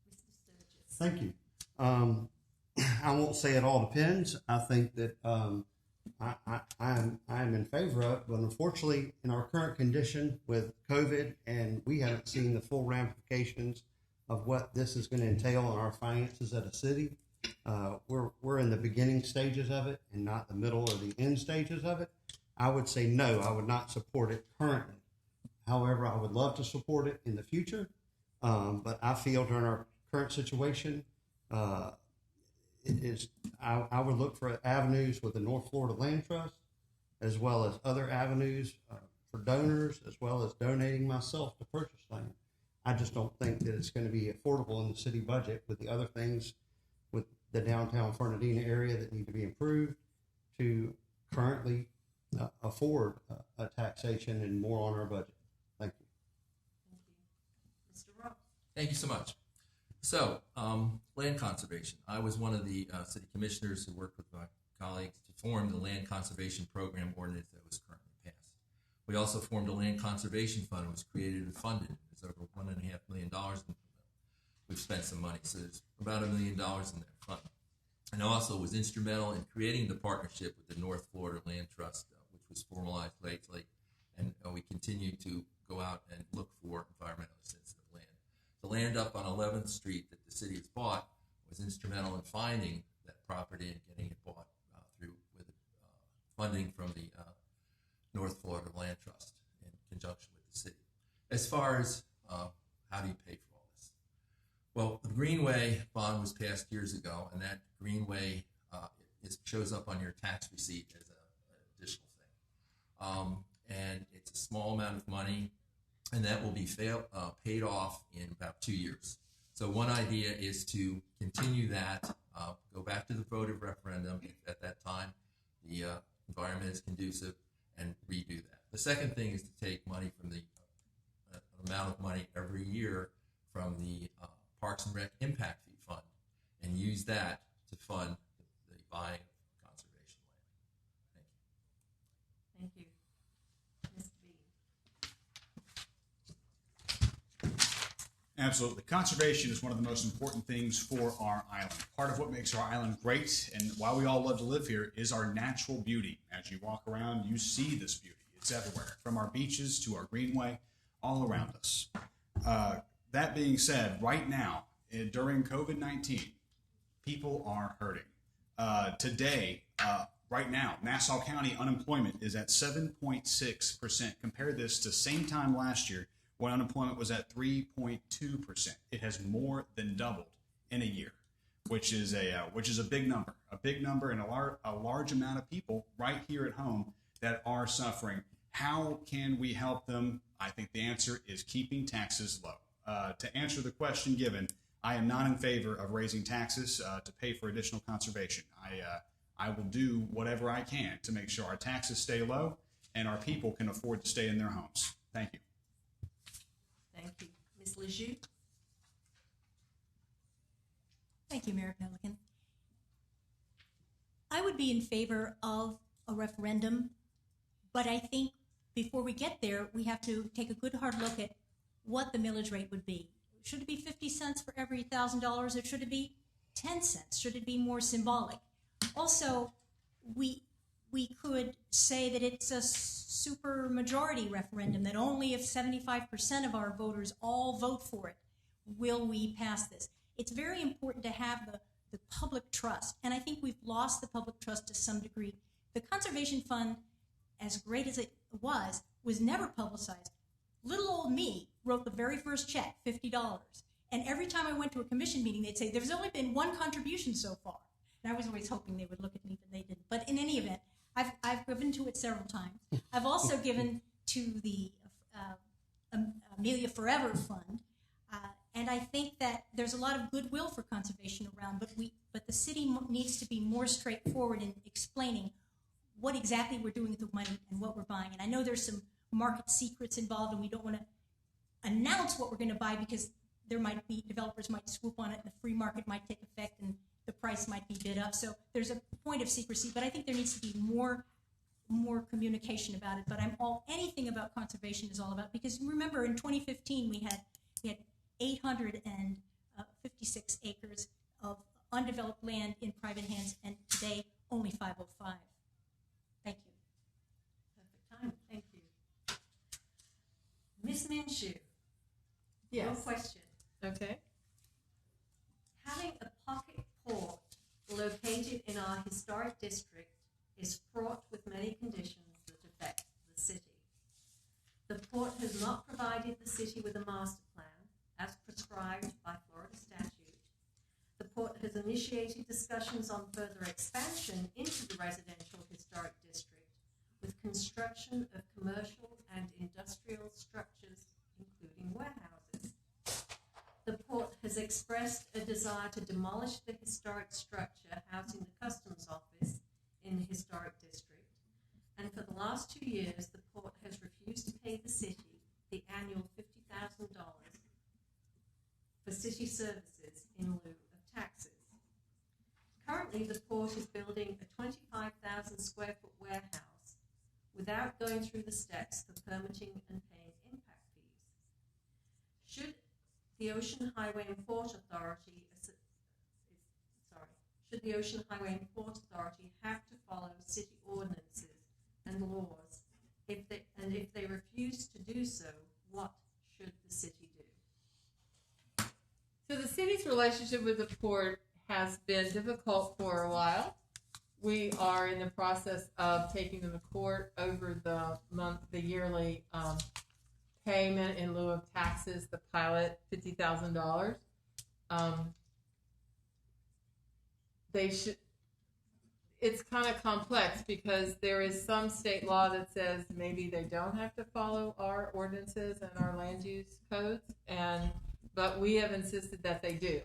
Mr. Sturgis? Thank you. I won't say it all depends. I think that I'm in favor of it, but unfortunately, in our current condition with COVID, and we haven't seen the full ramifications of what this is going to entail on our finances at a city. We're in the beginning stages of it and not the middle or the end stages of it. I would say no, I would not support it currently. However, I would love to support it in the future, but I feel during our current situation, I would look for avenues with the North Florida Land Trust, as well as other avenues for donors, as well as donating myself to purchase land. I just don't think that it's going to be affordable in the city budget with the other things with the downtown Fernandina area that need to be improved to currently afford a taxation and more on our budget. Thank you. Thank you. Mr. Ross. Thank you so much. So, land conservation. I was one of the city commissioners who worked with my colleagues to form the land conservation program ordinance that was currently passed. We also formed a land conservation fund. It was created and funded. It's over $1.5 million. We've spent some money, so there's about $1 million in that fund. And also was instrumental in creating the partnership with the North Florida Land Trust, which was formalized lately. And we continue to go out and look for environmentally sensitive land. The land up on 11th Street that the city has bought was instrumental in finding that property and getting it bought through with funding from the North Florida Land Trust in conjunction with the city. As far as how do you pay for all this? Well, the Greenway bond was passed years ago, and that Greenway shows up on your tax receipt as an additional thing. And it's a small amount of money, and that will be paid off in about 2 years. So one idea is to continue that, go back to the votive referendum at that time. The environment is conducive, and redo that. The second thing is to take money from the amount of money every year from the Parks and Rec Impact Fee Fund and use that to fund the buying of conservation land. Thank you. Thank you. Ms. B. Absolutely. Conservation is one of the most important things for our island. Part of what makes our island great and why we all love to live here is our natural beauty. As you walk around, you see this beauty. It's everywhere, from our beaches to our greenway, all around us. That being said, right now, during COVID-19, people are hurting. Today, right now, Nassau County unemployment is at 7.6%. Compare this to same time last year when unemployment was at 3.2%. It has more than doubled in a year, which is a big number, and a large amount of people right here at home that are suffering. How can we help them? I think the answer is keeping taxes low. To answer the question given, I am not in favor of raising taxes to pay for additional conservation. I will do whatever I can to make sure our taxes stay low and our people can afford to stay in their homes. Thank you. Thank you. Ms. Lejeune. Thank you, Mayor Pelican. I would be in favor of a referendum, but I think before we get there, we have to take a good hard look at what the millage rate would be. Should it be 50 cents for every $1,000, or should it be 10 cents? Should it be more symbolic? Also, we could say that it's a super majority referendum, that only if 75% of our voters all vote for it will we pass this. It's very important to have the public trust, and I think we've lost the public trust to some degree. The Conservation Fund, as great as it was never publicized. Little old me wrote the very first check, $50. And every time I went to a commission meeting, they'd say, there's only been one contribution so far. And I was always hoping they would look at me, but they didn't. But in any event, I've given to it several times. I've also given to the Amelia Forever Fund. And I think that there's a lot of goodwill for conservation around, but the city needs to be more straightforward in explaining what exactly we're doing with the money and what we're buying. And I know there's some market secrets involved, and we don't want to announce what we're going to buy because developers might swoop on it, and the free market might take effect, and the price might be bid up. So there's a point of secrecy, but I think there needs to be more communication about it. But anything about conservation is all about, because remember in 2015 we had 856 acres of undeveloped land in private hands, and today only 505. Thank you. Perfect time. Thank you. Ms. Minshew. Yes. One question. Okay. Having a pocket port located in our historic district is fraught with many conditions that affect the city. The port has not provided the city with a master plan as prescribed by Florida statute. The port has initiated discussions on further expansion into the residential historic district with construction of commercial and industrial structures, including warehouses. The port has expressed a desire to demolish the historic structure housing the customs office in the historic district. And for the last 2 years, the port has refused to pay the city the annual $50,000 for city services in lieu of taxes. Currently, the port is building a 25,000 square foot warehouse without going through the steps for permitting and paying impact fees. Should the Ocean Highway and Port Authority have to follow city ordinances and laws, if they refuse to do so, what should the city do? So the city's relationship with the port has been difficult for a while. We are in the process of taking them to court over the yearly payment in lieu of taxes, the pilot, $50,000. It's kind of complex because there is some state law that says maybe they don't have to follow our ordinances and our land use codes, but we have insisted that they do.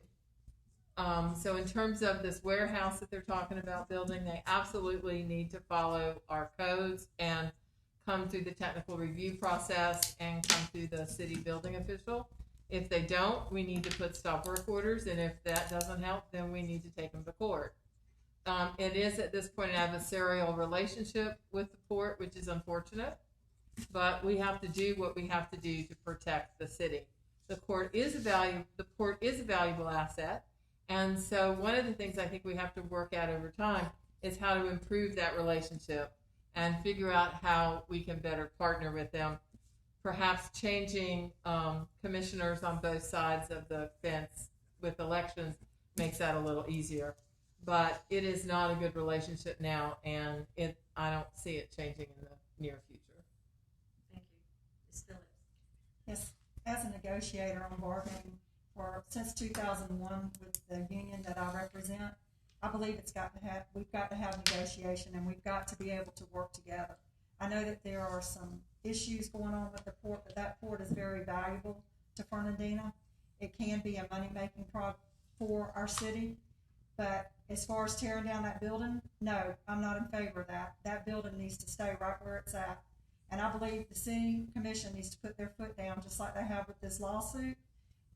So in terms of this warehouse that they're talking about building, they absolutely need to follow our codes and come through the technical review process and come through the city building official. If they don't, we need to put stop work orders, and if that doesn't help, then we need to take them to court. It is at this point an adversarial relationship with the port, which is unfortunate, but we have to do what we have to do to protect the city. The port is a valuable asset, and so one of the things I think we have to work at over time is how to improve that relationship and figure out how we can better partner with them. Perhaps changing commissioners on both sides of the fence with elections makes that a little easier. But it is not a good relationship now, and I don't see it changing in the near future. Thank you. Ms. Phillips. Yes, as a negotiator on bargaining since 2001 with the union that I represent, I believe we've got to have negotiation, and we've got to be able to work together. I know that there are some issues going on with the port, but that port is very valuable to Fernandina. It can be a money-making product for our city. But as far as tearing down that building, no, I'm not in favor of that. That building needs to stay right where it's at. And I believe the city commission needs to put their foot down, just like they have with this lawsuit,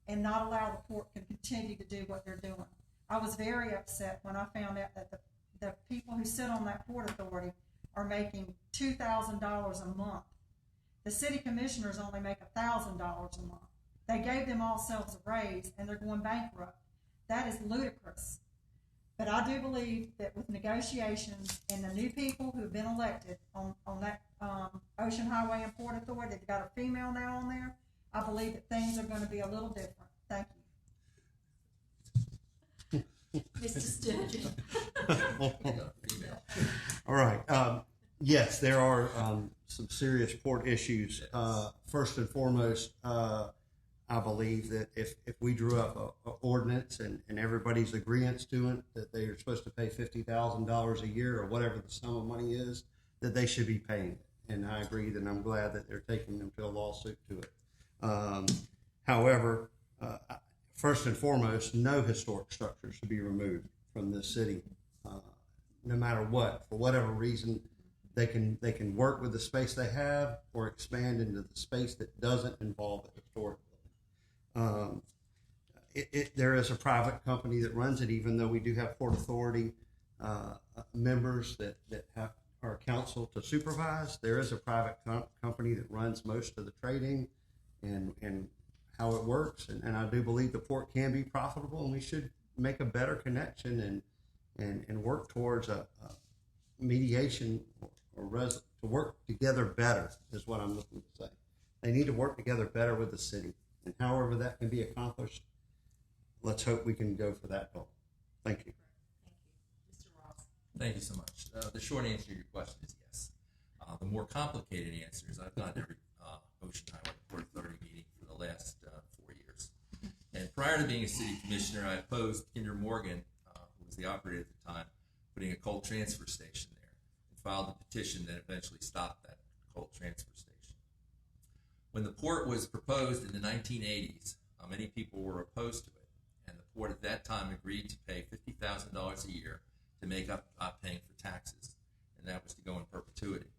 and not allow the port to continue to do what they're doing. I was very upset when I found out that the people who sit on that port authority are making $2,000 a month. The city commissioners only make $1,000 a month. They gave them all selves a raise, and they're going bankrupt. That is ludicrous. But I do believe that with negotiations and the new people who've been elected on that Ocean Highway and Port Authority, they've got a female now on there, I believe that things are going to be a little different. Thank you. Mr. Sturgeon. All right. Yes, there are some serious port issues. First and foremost, I believe that if we drew up an ordinance and everybody's agreeance to it, that they are supposed to pay $50,000 a year or whatever the sum of money is, that they should be paying it. And I agree, and I'm glad that they're taking them to a lawsuit to it. However, first and foremost, no historic structure should be removed from this city, no matter what. For whatever reason, they can work with the space they have or expand into the space that doesn't involve a historic building. There is a private company that runs it, even though we do have Port Authority members that have our council to supervise. There is a private company that runs most of the trading and how it works. And I do believe the port can be profitable, and we should make a better connection and work towards a mediation to work together better is what I'm looking to say. They need to work together better with the city. And however that can be accomplished, let's hope we can go for that goal. Thank you. Thank you. Mr. Ross. Thank you so much. The short answer to your question is yes. The more complicated answer is I've gone to every Ocean Highway Port Authority meeting for the last 4 years. And prior to being a city commissioner, I opposed Kinder Morgan, who was the operator at the time, putting a coal transfer station there, and filed a petition that eventually stopped that coal transfer station. When the port was proposed in the 1980s, many people were opposed to it, and the port at that time agreed to pay $50,000 a year to make up paying for taxes, and that was to go in perpetuity.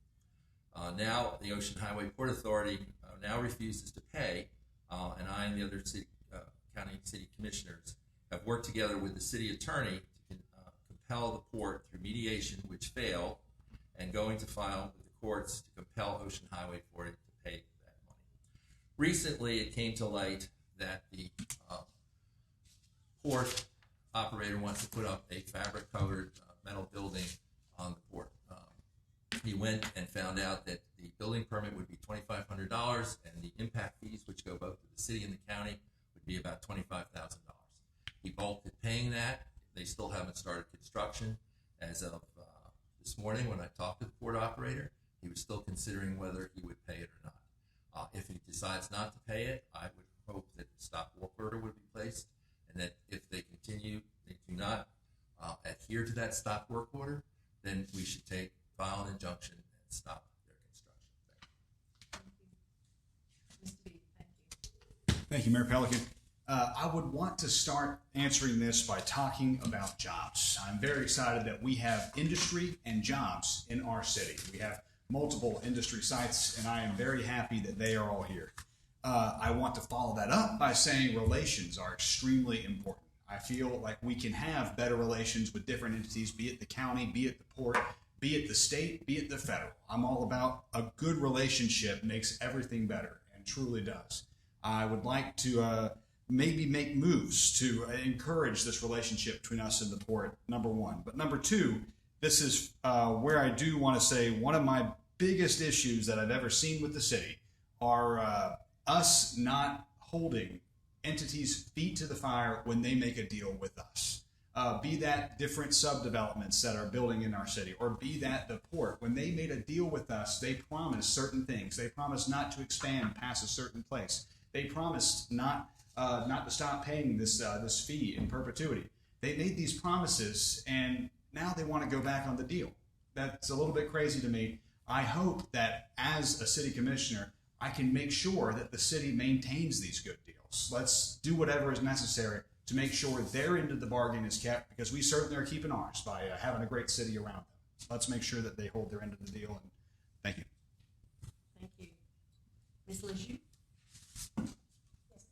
Now the Ocean Highway Port Authority now refuses to pay, and I and the other county city commissioners have worked together with the city attorney to compel the port through mediation, which failed, and going to file with the courts to compel Ocean Highway for it to pay that money. Recently, it came to light that the port operator wants to put up a fabric-covered metal building on the port. He went and found out that the building permit would be $2,500, and the impact fees, which go both to the city and the county, would be about $25,000. He balked at paying that. They still haven't started construction. As of this morning, when I talked to the port operator, he was still considering whether he would pay it or not. If he decides not to pay it, I would hope that a stop work order would be placed, and that if they do not adhere to that stop work order, then we should file an injunction and stop their construction. Thank you. Thank you, Mayor Pelican. I would want to start answering this by talking about jobs. I'm very excited that we have industry and jobs in our city. We have multiple industry sites, and I am very happy that they are all here. I want to follow that up by saying relations are extremely important. I feel like we can have better relations with different entities, be it the county, be it the port, be it the state, be it the federal. I'm all about a good relationship makes everything better, and truly does. I would like to maybe make moves to encourage this relationship between us and the port, number one. But number two, this is where I do want to say one of my biggest issues that I've ever seen with the city are us not holding entities' feet to the fire when they make a deal with us. Be that different subdevelopments that are building in our city, or be that the port. When they made a deal with us, they promised certain things. They promised not to expand past a certain place. They promised not to stop paying this fee in perpetuity. They made these promises, and now they want to go back on the deal. That's a little bit crazy to me. I hope that as a city commissioner, I can make sure that the city maintains these good deals. Let's do whatever is necessary to make sure their end of the bargain is kept, because we certainly are keeping ours by having a great city around them. Let's make sure that they hold their end of the deal. And thank you. Thank you. Ms. Lishu?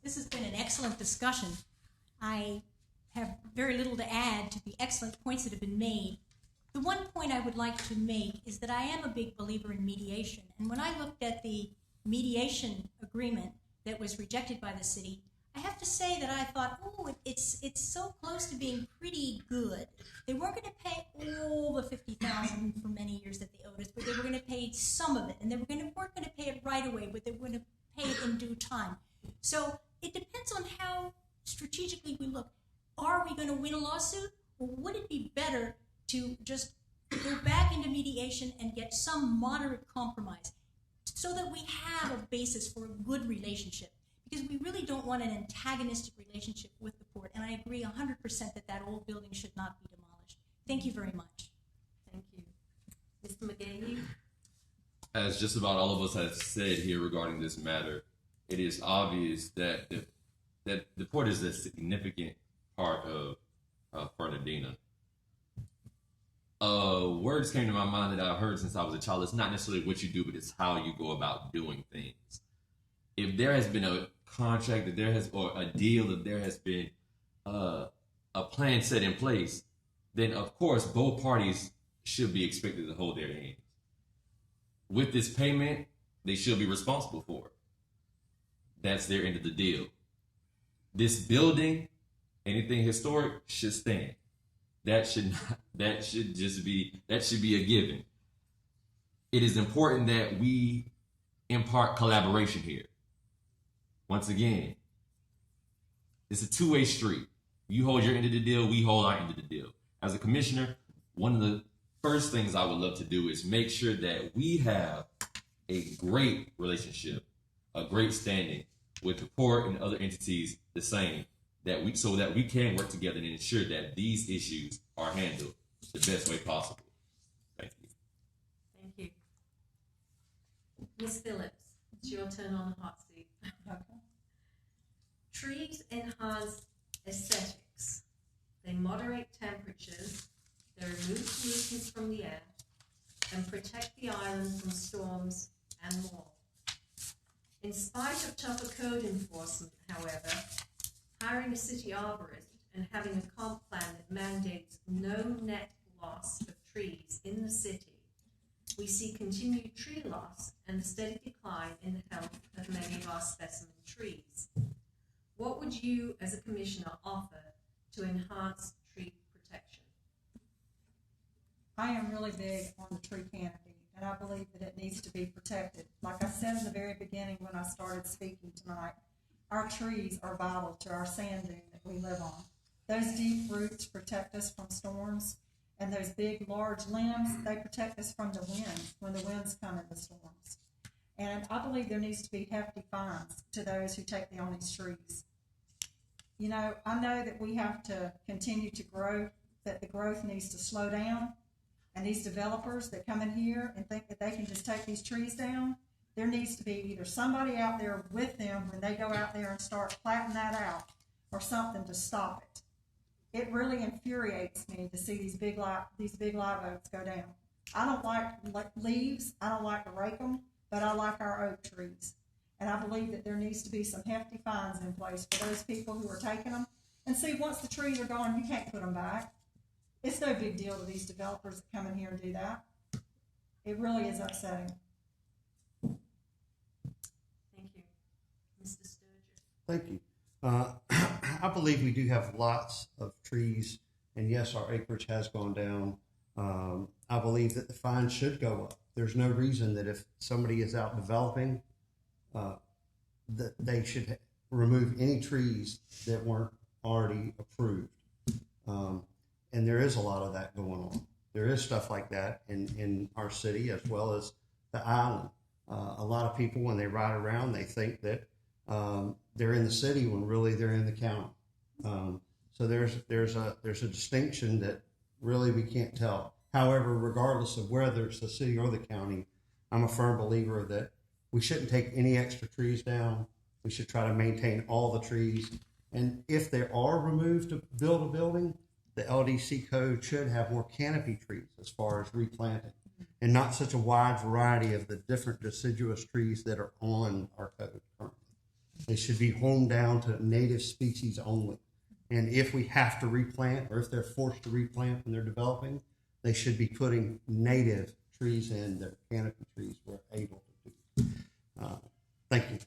This has been an excellent discussion. I have very little to add to the excellent points that have been made. The one point I would like to make is that I am a big believer in mediation. And when I looked at the mediation agreement that was rejected by the city, I have to say that I thought, it's so close to being pretty good. They weren't going to pay all the $50,000 for many years that they owed us, but they were going to pay some of it, and they weren't going to pay it right away, but they were going to pay it in due time. So it depends on how strategically we look. Are we going to win a lawsuit, or would it be better to just go back into mediation and get some moderate compromise so that we have a basis for a good relationship? Because we really don't want an antagonistic relationship with the port. And I agree 100% that old building should not be demolished. Thank you very much. Thank you. Mr. McGahee? As just about all of us have said here regarding this matter, it is obvious that the port is a significant part of Fernandina. Words came to my mind that I've heard since I was a child. It's not necessarily what you do, but it's how you go about doing things. If there has been a contract, or a deal, if there has been a plan set in place, then of course both parties should be expected to hold their hands. With this payment, they should be responsible for it. That's their end of the deal. This building, anything historic, should stand. That should be a given. It is important that we impart collaboration here. Once again, it's a two-way street. You hold your end of the deal, we hold our end of the deal. As a commissioner, one of the first things I would love to do is make sure that we have a great relationship a great standing with the port and other entities the same, so that we can work together and ensure that these issues are handled the best way possible. Thank you. Thank you. Ms. Phillips, it's your turn on the hot seat. Okay. Trees enhance aesthetics. They moderate temperatures, they remove pollutants from the air, and protect the island from storms and more. In spite of tougher code enforcement, however, hiring a city arborist and having a comp plan that mandates no net loss of trees in the city, we see continued tree loss and a steady decline in the health of many of our specimen trees. What would you, as a commissioner, offer to enhance tree protection? I am really big on the tree canopy, and I believe that it needs to be protected. Like I said in the very beginning when I started speaking tonight, our trees are vital to our sand dune that we live on. Those deep roots protect us from storms, and those big, large limbs, they protect us from the winds when the winds come in the storms. And I believe there needs to be hefty fines to those who take down these trees. You know, I know that we have to continue to grow, that the growth needs to slow down. And these developers that come in here and think that they can just take these trees down, there needs to be either somebody out there with them when they go out there and start planting that out, or something to stop it. It really infuriates me to see these big live oaks go down. I don't like leaves. I don't like to rake them, but I like our oak trees. And I believe that there needs to be some hefty fines in place for those people who are taking them. And see, once the trees are gone, you can't put them back. It's no big deal to these developers that come in here and do that. It really is upsetting. Thank you. Mr. Sturgis. Thank you. I believe we do have lots of trees, and yes, our acreage has gone down. I believe that the fine should go up. There's no reason that if somebody is out developing, that they should remove any trees that weren't already approved. And there is a lot of that going on. There is stuff like that in our city as well as the island. A lot of people, when they ride around, they think that they're in the city when really they're in the county. So there's a distinction that really we can't tell. However, regardless of whether it's the city or the county, I'm a firm believer that we shouldn't take any extra trees down. We should try to maintain all the trees. And if they are removed to build a building, the LDC code should have more canopy trees as far as replanting, and not such a wide variety of the different deciduous trees that are on our code currently. They should be honed down to native species only. And if we have to replant, or if they're forced to replant when they're developing, they should be putting native trees in their canopy trees we're able to do. Thank you. Thank you.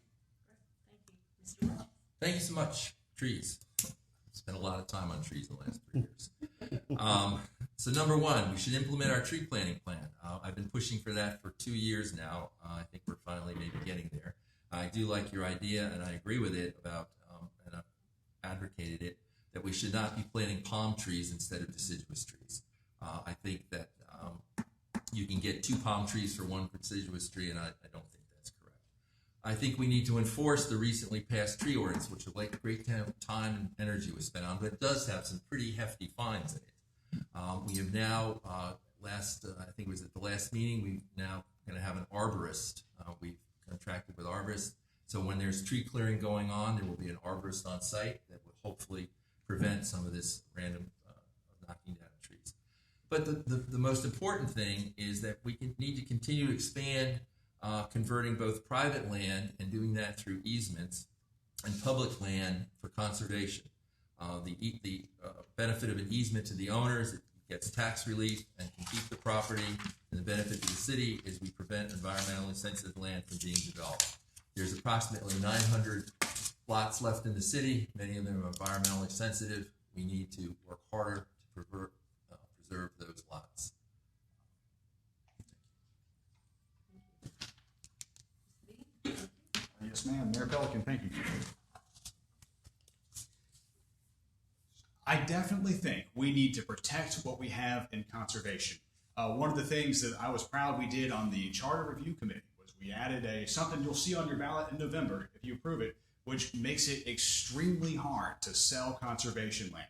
Mr. Ross. Thank you so much. Trees. Spent a lot of time on trees in the last 3 years. So number one, we should implement our tree planting plan. I've been pushing for that for 2 years now. I think we're finally maybe getting there. I do like your idea, and I agree with it about, and I've advocated it, that we should not be planting palm trees instead of deciduous trees. I think that you can get 2 palm trees for 1 deciduous tree, and I don't think that's correct. I think we need to enforce the recently passed tree ordinance, which a great time and energy was spent on, but it does have some pretty hefty fines in it. We have now, I think it was at the last meeting, we're now going to have an arborist. We've contracted with arborists. So when there's tree clearing going on, there will be an arborist on site that will hopefully prevent some of this random knocking down of trees. But the most important thing is that we need to continue to expand converting both private land and doing that through easements and public land for conservation. The benefit of an easement to the owners, it gets tax relief and can keep the property, and the benefit to the city is we prevent environmentally sensitive land from being developed. There's approximately 900 lots left in the city. Many of them are environmentally sensitive. We need to work harder to preserve those lots. Yes, ma'am. Mayor Pelican, thank you. I definitely think we need to protect what we have in conservation. One of the things that I was proud we did on the Charter Review Committee was We added something you'll see on your ballot in November if you approve it, which makes it extremely hard to sell conservation land.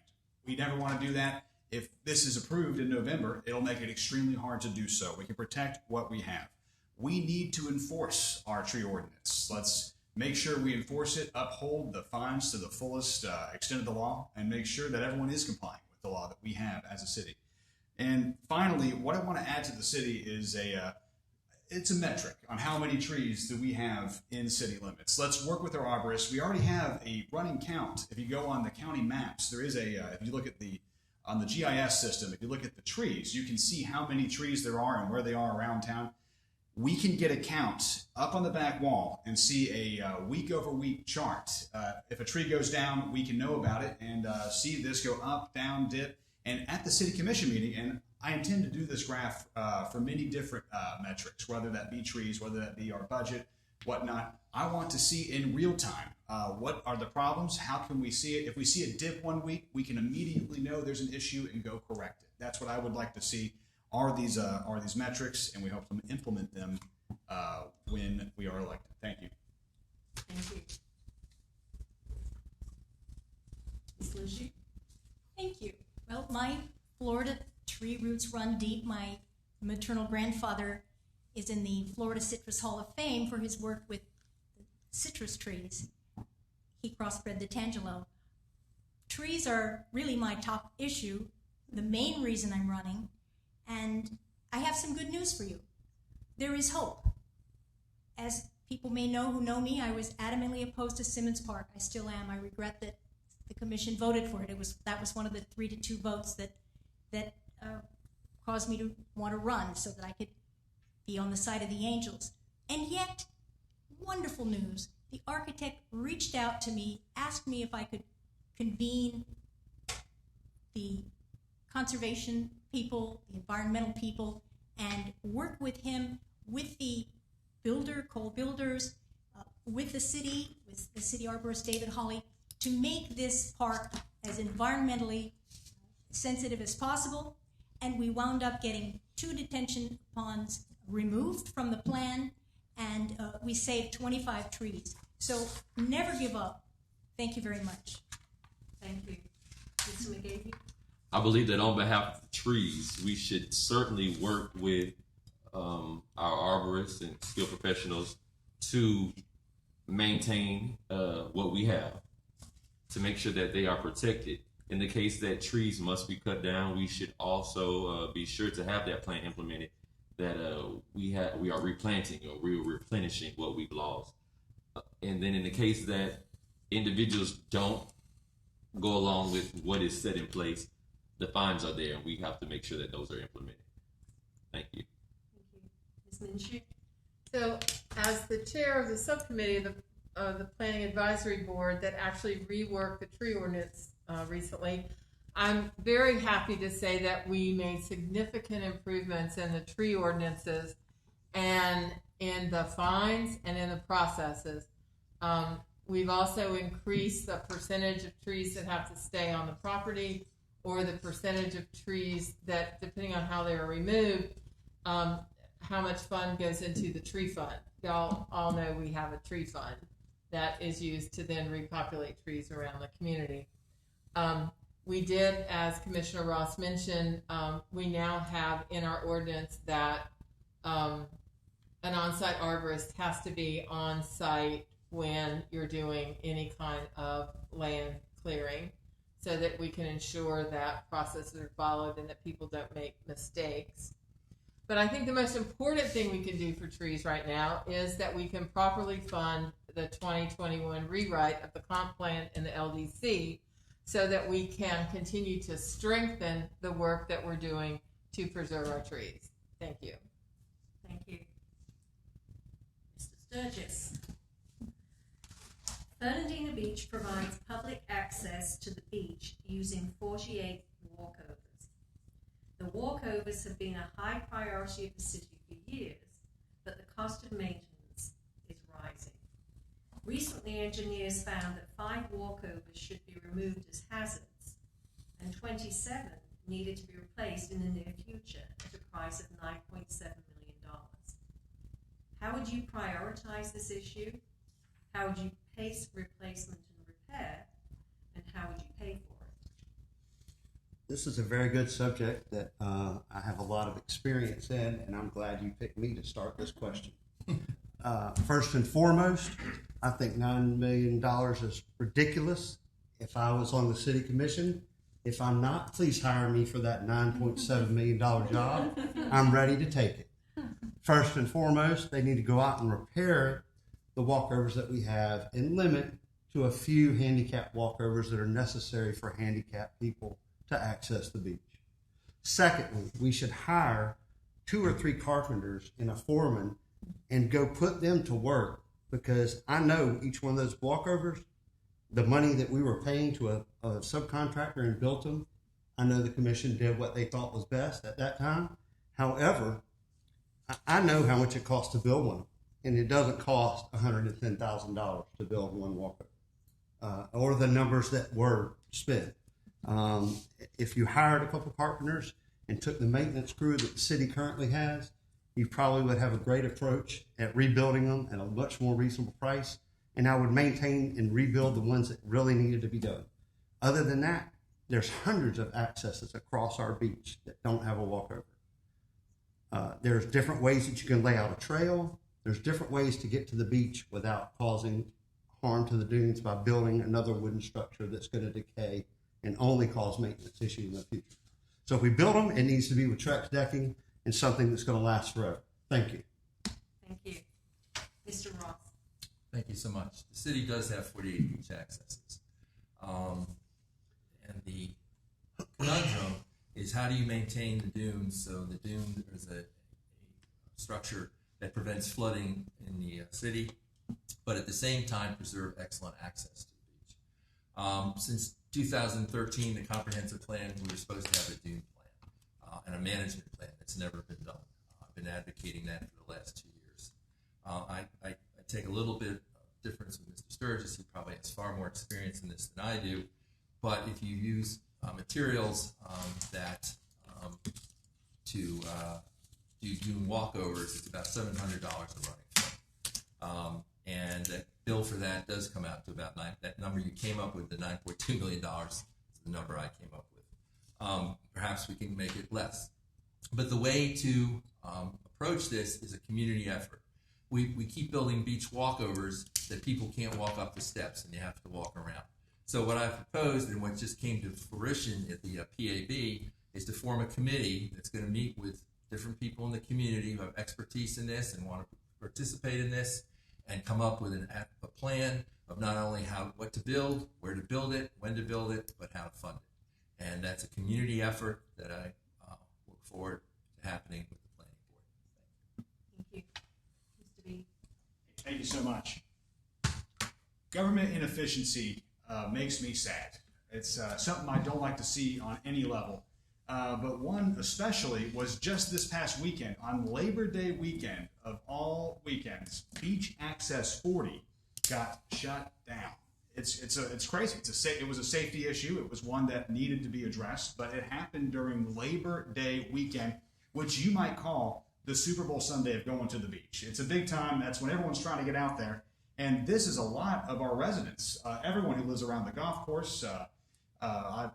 We never want to do that. If this is approved in November, it'll make it extremely hard to do so. We can protect what we have. We need to enforce our tree ordinance. Let's make sure we enforce it, uphold the fines to the fullest extent of the law, and make sure that everyone is complying with the law that we have as a city. And finally, what I want to add to the city is it's a metric on how many trees do we have in city limits. Let's work with our arborists. We already have a running count. If you go on the county maps, there is if you look at on the GIS system, if you look at the trees, you can see how many trees there are and where they are around town. We can get a count up on the back wall and see a week over week chart. If a tree goes down, we can know about it and see this go up, down, dip. And at the city commission meeting, and I intend to do this graph for many different metrics, whether that be trees, whether that be our budget, whatnot. I want to see in real time what are the problems, how can we see it. If we see a dip one week, we can immediately know there's an issue and go correct it. That's what I would like to see are these metrics, and we hope to implement them when we are elected. Thank you. Thank you. Ms. Lucy? Thank you. Well, my Florida tree roots run deep. My maternal grandfather is in the Florida Citrus Hall of Fame for his work with citrus trees. He crossbred the Tangelo. Trees are really my top issue, the main reason I'm running, and I have some good news for you. There is hope. As people may know who know me, I was adamantly opposed to Simmons Park. I still am. I regret that the commission voted for it. That was one of the 3-2 votes that caused me to want to run so that I could be on the side of the angels. And yet, wonderful news. The architect reached out to me, asked me if I could convene the conservation people, the environmental people, and work with him, with the builder, Cole Builders, with the city arborist David Hawley, to make this park as environmentally sensitive as possible. And we wound up getting 2 detention ponds removed from the plan, and we saved 25 trees. So never give up. Thank you very much. Thank you. Mr. McGahee? I believe that on behalf of the trees, we should certainly work with our arborists and skilled professionals to maintain what we have, to make sure that they are protected. In the case that trees must be cut down, we should also be sure to have that plan implemented, that we are replanting or we are replenishing what we've lost. And then in the case that individuals don't go along with what is set in place, the fines are there, and we have to make sure that those are implemented. Thank you. Thank you. Ms. Minshew? So, as the chair of the subcommittee of the Planning Advisory Board that actually reworked the tree ordinance recently, I'm very happy to say that we made significant improvements in the tree ordinances and in the fines and in the processes. We've also increased the percentage of trees that have to stay on the property, or the percentage of trees that, depending on how they are removed, how much fund goes into the tree fund. Y'all all know we have a tree fund that is used to then repopulate trees around the community. We did, as Commissioner Ross mentioned, we now have in our ordinance that an on-site arborist has to be on-site when you're doing any kind of land clearing, so that we can ensure that processes are followed and that people don't make mistakes. But I think the most important thing we can do for trees right now is that we can properly fund the 2021 rewrite of the comp plan and the LDC, so that we can continue to strengthen the work that we're doing to preserve our trees. Thank you. Thank you. Mr. Sturgis? Fernandina Beach provides public access to the beach using 48 walkovers. The walkovers have been a high priority of the city for years, but the cost of maintenance is rising. Recently, engineers found that 5 walkovers should be removed as hazards, and 27 needed to be replaced in the near future at a price of $9.7 million. How would you prioritize this issue? How would you pace replacement and repair? And how would you pay for it? This is a very good subject that I have a lot of experience in, and I'm glad you picked me to start this question. First and foremost, I think $9 million is ridiculous. If I was on the city commission, if I'm not, please hire me for that $9.7 million job. I'm ready to take it. First and foremost, they need to go out and repair the walkovers that we have and limit to a few handicap walkovers that are necessary for handicapped people to access the beach. Secondly, we should hire 2 or 3 carpenters and a foreman and go put them to work, because I know each one of those walkovers, the money that we were paying to a subcontractor and built them, I know the commission did what they thought was best at that time. However, I know how much it costs to build one, and it doesn't cost $110,000 to build one walkover, or the numbers that were spent. If you hired a couple carpenters and took the maintenance crew that the city currently has, you probably would have a great approach at rebuilding them at a much more reasonable price, and I would maintain and rebuild the ones that really needed to be done. Other than that, there's hundreds of accesses across our beach that don't have a walkover. There's different ways that you can lay out a trail. There's different ways to get to the beach without causing harm to the dunes by building another wooden structure that's going to decay and only cause maintenance issues in the future. So if we build them, it needs to be with Trex decking and something that's going to last forever. Thank you. Thank you. Mr. Ross. Thank you so much. The city does have 48 beach accesses. And the conundrum is, how do you maintain the dunes so the dune is a structure that prevents flooding in the city, but at the same time preserve excellent access to the beach. Since 2013, the comprehensive plan, we were supposed to have a dune plan and a management plan. That's never been done. I've been advocating that for the last 2 years. I take a little bit of difference with Mr. Sturgis. He probably has far more experience in this than I do. But if you use materials that to do dune walkovers, it's about $700 a running foot. And that bill for that does come out to about that number you came up with, the $9.2 million, is the number I came up with. Perhaps we can make it less. But the way to approach this is a community effort. We keep building beach walkovers that people can't walk up the steps and you have to walk around. So what I've proposed, and what just came to fruition at the PAB, is to form a committee that's going to meet with different people in the community who have expertise in this and want to participate in this, and come up with a plan of not only what to build, where to build it, when to build it, but how to fund it. And that's a community effort that I look forward to happening with the planning board. Thank you. Mr. B. Thank you so much. Government inefficiency makes me sad. It's something I don't like to see on any level. But one especially was just this past weekend, on Labor Day weekend of all weekends, Beach Access 40 got shut down. It's crazy. It was a safety issue. It was one that needed to be addressed, but it happened during Labor Day weekend, which you might call the Super Bowl Sunday of going to the beach. It's a big time. That's when everyone's trying to get out there. And this is a lot of our residents, everyone who lives around the golf course,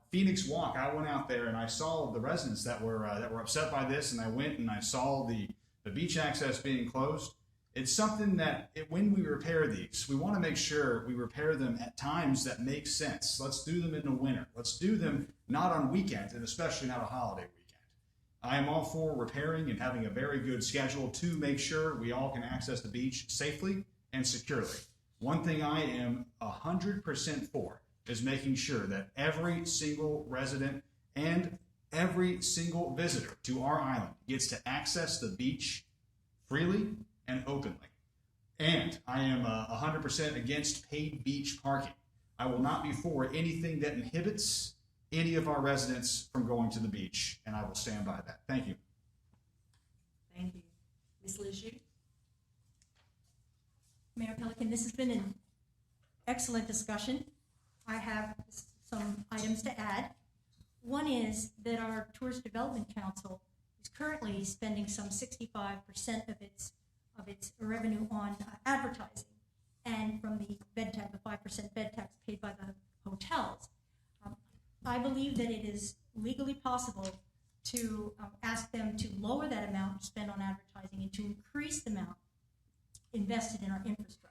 Phoenix Walk. I went out there and I saw the residents that were upset by this, and I went and I saw the beach access being closed. It's something that when we repair these, we want to make sure we repair them at times that make sense. Let's do them in the winter. Let's do them not on weekends, and especially not a holiday weekend. I am all for repairing and having a very good schedule to make sure we all can access the beach safely and securely. One thing I am 100% for is making sure that every single resident and every single visitor to our island gets to access the beach freely and openly. And I am 100% against paid beach parking. I will not be for anything that inhibits any of our residents from going to the beach, and I will stand by that. Thank you. Thank you. Ms. Lishu? Mayor Pelican, this has been an excellent discussion. I have some items to add. One is that our Tourist Development Council is currently spending some 65% of its of its revenue on advertising, and from the bed tax, the 5% bed tax paid by the hotels. I believe that it is legally possible to ask them to lower that amount spent on advertising and to increase the amount invested in our infrastructure.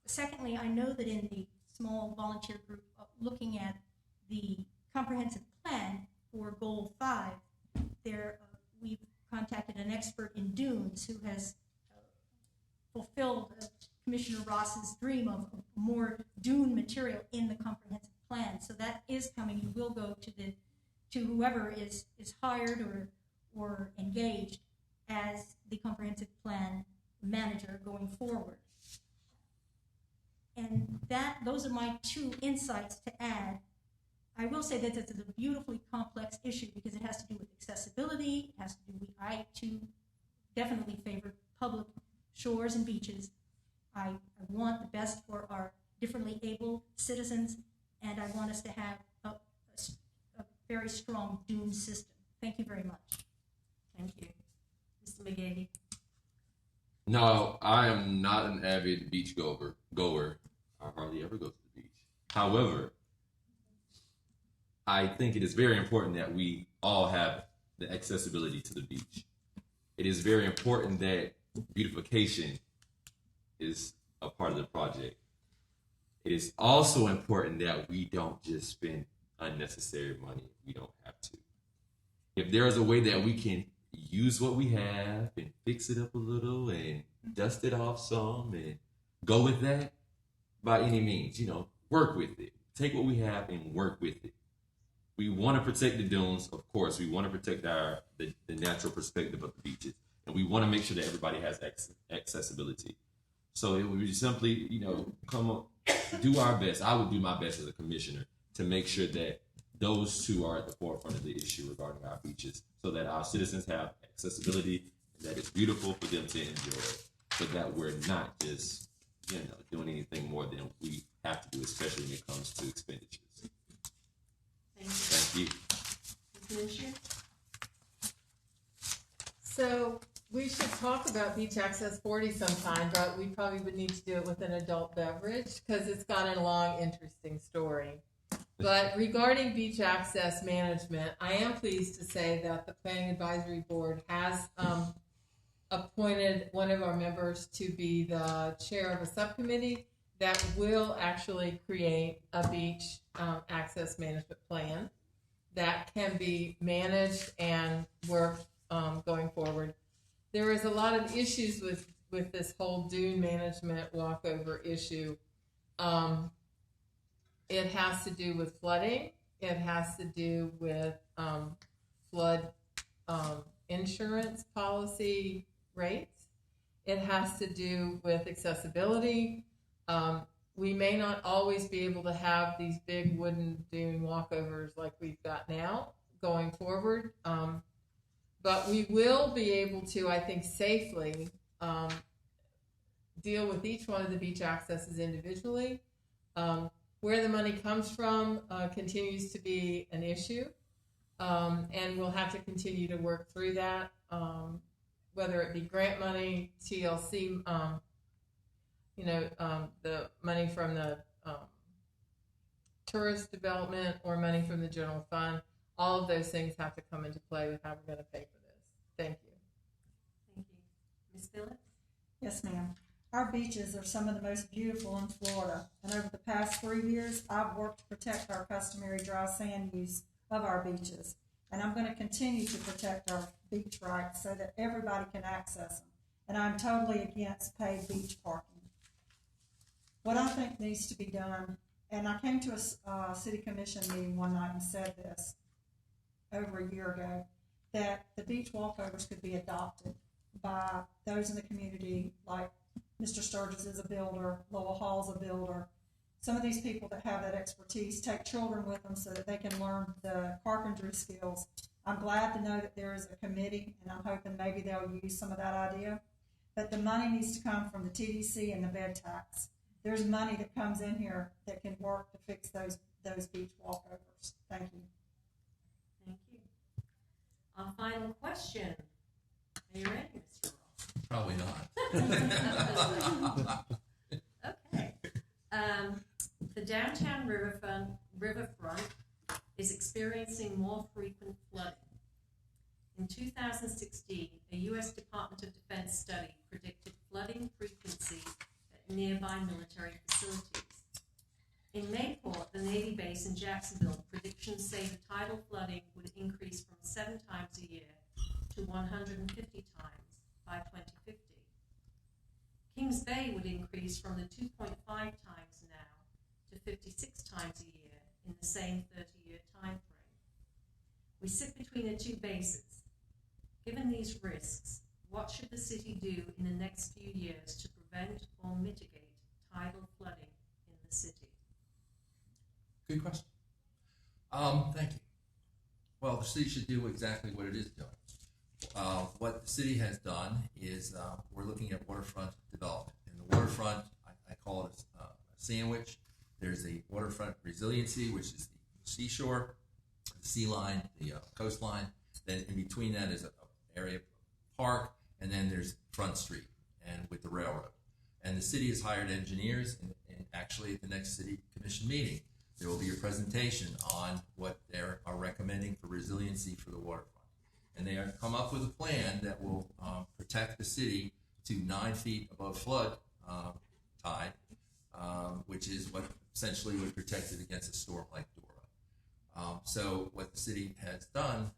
Secondly, I know that in the small volunteer group looking at the comprehensive plan for Goal 5, we've contacted an expert in dunes who has fulfilled Commissioner Ross's dream of more dune material in the comprehensive plan. So that is coming. You will go to whoever is hired or engaged as the comprehensive plan manager going forward. And those are my two insights to add. I will say that this is a beautifully complex issue because it has to do with accessibility. It has to do with, I too definitely favor public shores and beaches. I want the best for our differently able citizens, and I want us to have a very strong dune system. Thank you very much. Thank you. Mr. McGahee. No, I am not an avid beach goer. I hardly ever go to the beach. However, I think it is very important that we all have the accessibility to the beach. It is very important that beautification is a part of the project. It is also important that we don't just spend unnecessary money if we don't have to. If there is a way that we can use what we have and fix it up a little and dust it off some and go with that, by any means, work with it. Take what we have and work with it. We want to protect the dunes, of course. We want to protect the natural perspective of the beaches. And we want to make sure that everybody has accessibility. So it would be simply, come up, do our best. I would do my best as a commissioner to make sure that those two are at the forefront of the issue regarding our beaches so that our citizens have accessibility, that it's beautiful for them to enjoy, so that we're not just, doing anything more than we have to do, especially when it comes to expenditures. Thank you. Ms. Minshew? So we should talk about Beach Access 40 sometime, but we probably would need to do it with an adult beverage because it's got a long, interesting story. But regarding beach access management, I am pleased to say that the Planning Advisory Board has appointed one of our members to be the chair of a subcommittee that will actually create a beach access management plan that can be managed and worked going forward. There is a lot of issues with this whole dune management walkover issue. It has to do with flooding. It has to do with flood insurance policy rates. It has to do with accessibility. We may not always be able to have these big wooden dune walkovers like we've got now going forward. But we will be able to, I think, safely deal with each one of the beach accesses individually. Where the money comes from continues to be an issue, and we'll have to continue to work through that, whether it be grant money, TLC, the money from the tourist development or money from the general fund. All of those things have to come into play with how we're going to pay for this. Thank you. Thank you. Ms. Phillips? Yes, ma'am. Our beaches are some of the most beautiful in Florida, and over the past 3 years, I've worked to protect our customary dry sand use of our beaches, and I'm going to continue to protect our beach rights so that everybody can access them, and I'm totally against paid beach parking. What I think needs to be done, and I came to a city commission meeting one night and said this over a year ago, that the beach walkovers could be adopted by those in the community, like Mr. Sturgis is a builder, Lowell Hall's a builder. Some of these people that have that expertise take children with them so that they can learn the carpentry skills. I'm glad to know that there is a committee, and I'm hoping maybe they'll use some of that idea. But the money needs to come from the TDC and the bed tax. There's money that comes in here that can work to fix those beach walkovers. Thank you. Thank you. Our final question. Are you ready, Mr. Ross? Probably not. Okay. The downtown riverfront is experiencing more frequent flooding. In 2016, a U.S. Department of Defense study predicted flooding frequency at nearby military facilities. In Mayport, the Navy base in Jacksonville, predictions say the tidal flooding would increase from 7 times a year to 150 times by 2050. Kings Bay would increase from the 2.5 times now to 56 times a year in the same 30-year time frame. We sit between the two bases. Given these risks, what should the city do in the next few years to prevent or mitigate tidal flooding in the city? Good question. Thank you. Well, the city should do exactly what it is doing. What the city has done is we're looking at waterfront development. And the waterfront, I call it a sandwich. There's a waterfront resiliency, which is the seashore, the sea line, the coastline. Then in between that is an area park, and then there's Front Street and with the railroad. And the city has hired engineers, and actually at the next city commission meeting, there will be a presentation on what they are recommending for resiliency for the waterfront. And they have come up with a plan that will protect the city to 9 feet above flood tide, which is what essentially would protect it against a storm like Dora. So what the city has done,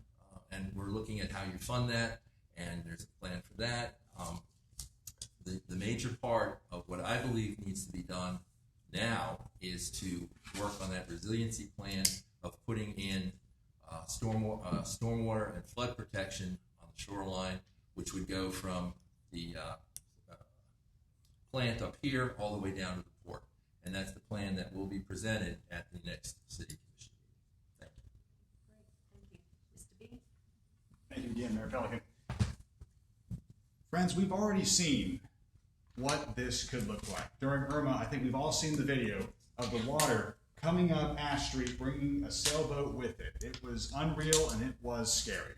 and we're looking at how you fund that, and there's a plan for that. The major part of what I believe needs to be done now is to work on that resiliency plan of putting in stormwater and flood protection on the shoreline, which would go from the plant up here all the way down to the port. And that's the plan that will be presented at the next city commission meeting. Thank you. Great, thank you. Mr. B? Thank you again, Mayor Pelican. Friends, we've already seen what this could look like. During Irma, I think we've all seen the video of the water coming up Ash Street, bringing a sailboat with it. It was unreal and it was scary.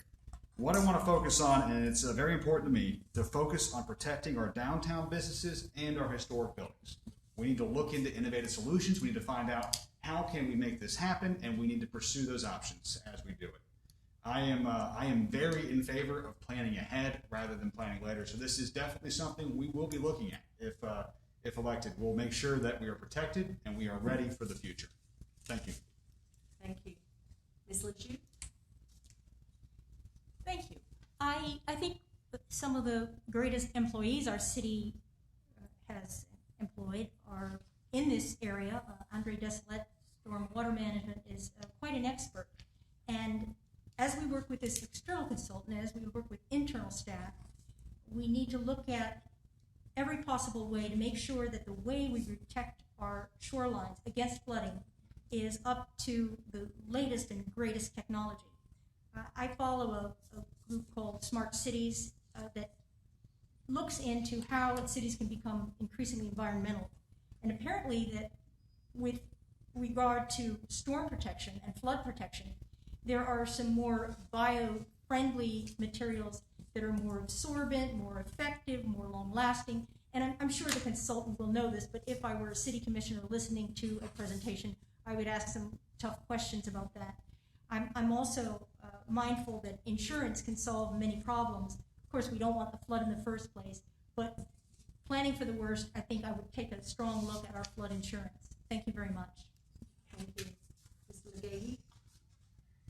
What I want to focus on, and it's very important to me, to focus on protecting our downtown businesses and our historic buildings. We need to look into innovative solutions. We need to find out how can we make this happen, and we need to pursue those options as we do it. I am very in favor of planning ahead rather than planning later. So this is definitely something we will be looking at if elected. We'll make sure that we are protected and we are ready for the future. Thank you. Thank you. Ms. Litchfield? Thank you. I think some of the greatest employees our city has employed are in this area. Andre Desolette, storm water management, is quite an expert. And as we work with this external consultant, as we work with internal staff, we need to look at every possible way to make sure that the way we protect our shorelines against flooding is up to the latest and greatest technology. I follow a group called Smart Cities that looks into how cities can become increasingly environmental. And apparently that with regard to storm protection and flood protection, there are some more bio-friendly materials that are more absorbent, more effective, more long-lasting. And I'm sure the consultant will know this, but if I were a city commissioner listening to a presentation, I would ask some tough questions about that. I'm also mindful that insurance can solve many problems. Of course, we don't want the flood in the first place, but planning for the worst, I think I would take a strong look at our flood insurance. Thank you very much. Thank you. Mr. McGahee?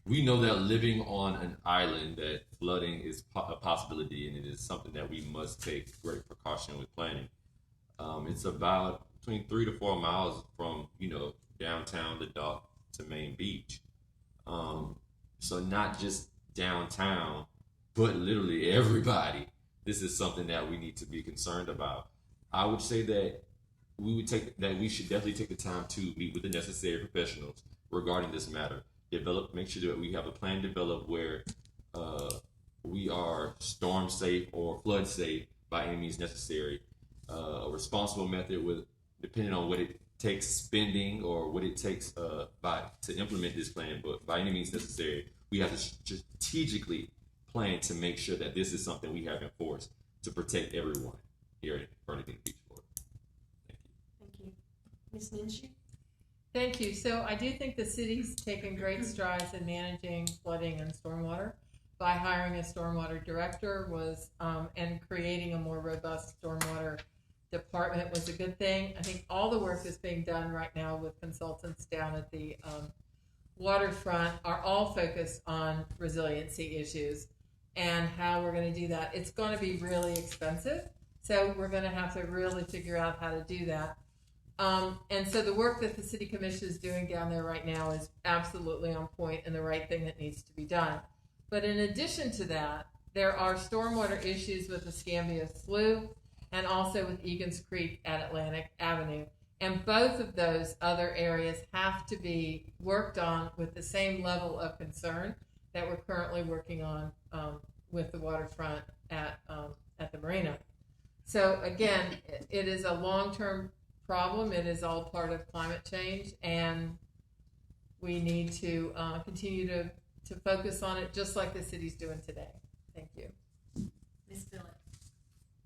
We know that living on an island, that flooding is a possibility, and it is something that we must take great precaution with planning. It's about between 3 to 4 miles from, downtown, the dock, to Main Beach. So not just downtown, but literally everybody. This is something that we need to be concerned about. I would say that we should definitely take the time to meet with the necessary professionals regarding this matter. Make sure that we have a plan developed where we are storm safe or flood safe by any means necessary. A responsible method depending on what it takes spending or what it takes to implement this plan, but by any means necessary, we have to strategically plan to make sure that this is something we have enforced. to protect everyone here in Fernandina Beach, Florida. Thank you. Thank you. Ms. Minshew? Thank you. So I do think the city's taken great strides in managing flooding and stormwater by hiring a stormwater director and creating a more robust stormwater department was a good thing. I think all the work that's being done right now with consultants down at the waterfront are all focused on resiliency issues and how we're going to do that. It's going to be really expensive, so we're going to have to really figure out how to do that. And so the work that the City Commission is doing down there right now is absolutely on point and the right thing that needs to be done. But in addition to that, there are stormwater issues with Escambia Slough and also with Egan's Creek at Atlantic Avenue. And both of those other areas have to be worked on with the same level of concern that we're currently working on with the waterfront at the marina. So again, it is a long-term problem. It is all part of climate change, and we need to continue to focus on it just like the city's doing today. Thank you. Ms. Phillips?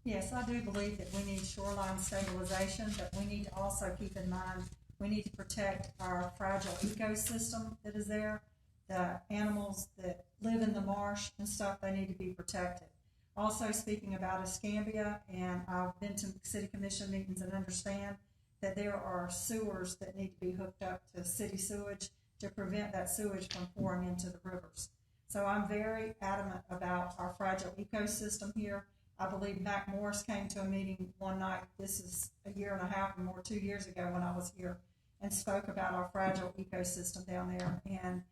Yes, I do believe that we need shoreline stabilization, but we need to also keep in mind we need to protect our fragile ecosystem that is there. The animals that live in the marsh and stuff, they need to be protected. Also, speaking about Escambia, and I've been to city commission meetings and understand that there are sewers that need to be hooked up to city sewage to prevent that sewage from pouring into the rivers. So I'm very adamant about our fragile ecosystem here. I believe Mac Morris came to a meeting one night, this is a year and a half or more, 2 years ago when I was here, and spoke about our fragile ecosystem down there. And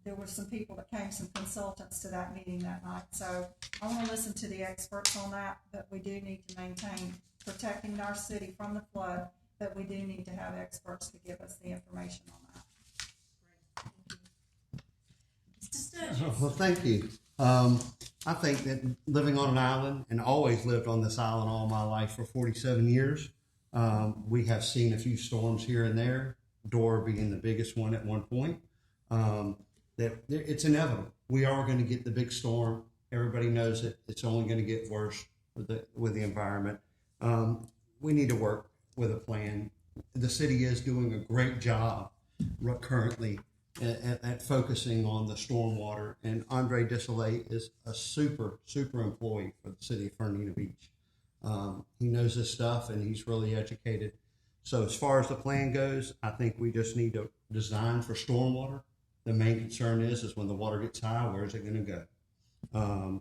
there were some people that came, some consultants to that meeting that night. So I want to listen to the experts on that, but we do need to maintain protecting our city from the flood, but we do need to have experts to give us the information on that. Mr. Sturgis? Well, thank you. I think that living on an island, and always lived on this island all my life for 47 years, we have seen a few storms here and there, Dora being the biggest one at one point. That it's inevitable. We are going to get the big storm. Everybody knows it. It's only going to get worse with the environment. We need to work with a plan. The city is doing a great job currently at focusing on the stormwater, and Andre Dissolay is a super employee for the city of Fernandina Beach. He knows his stuff, and he's really educated. So as far as the plan goes, I think we just need to design for stormwater. The main concern is when the water gets high, where is it going to go?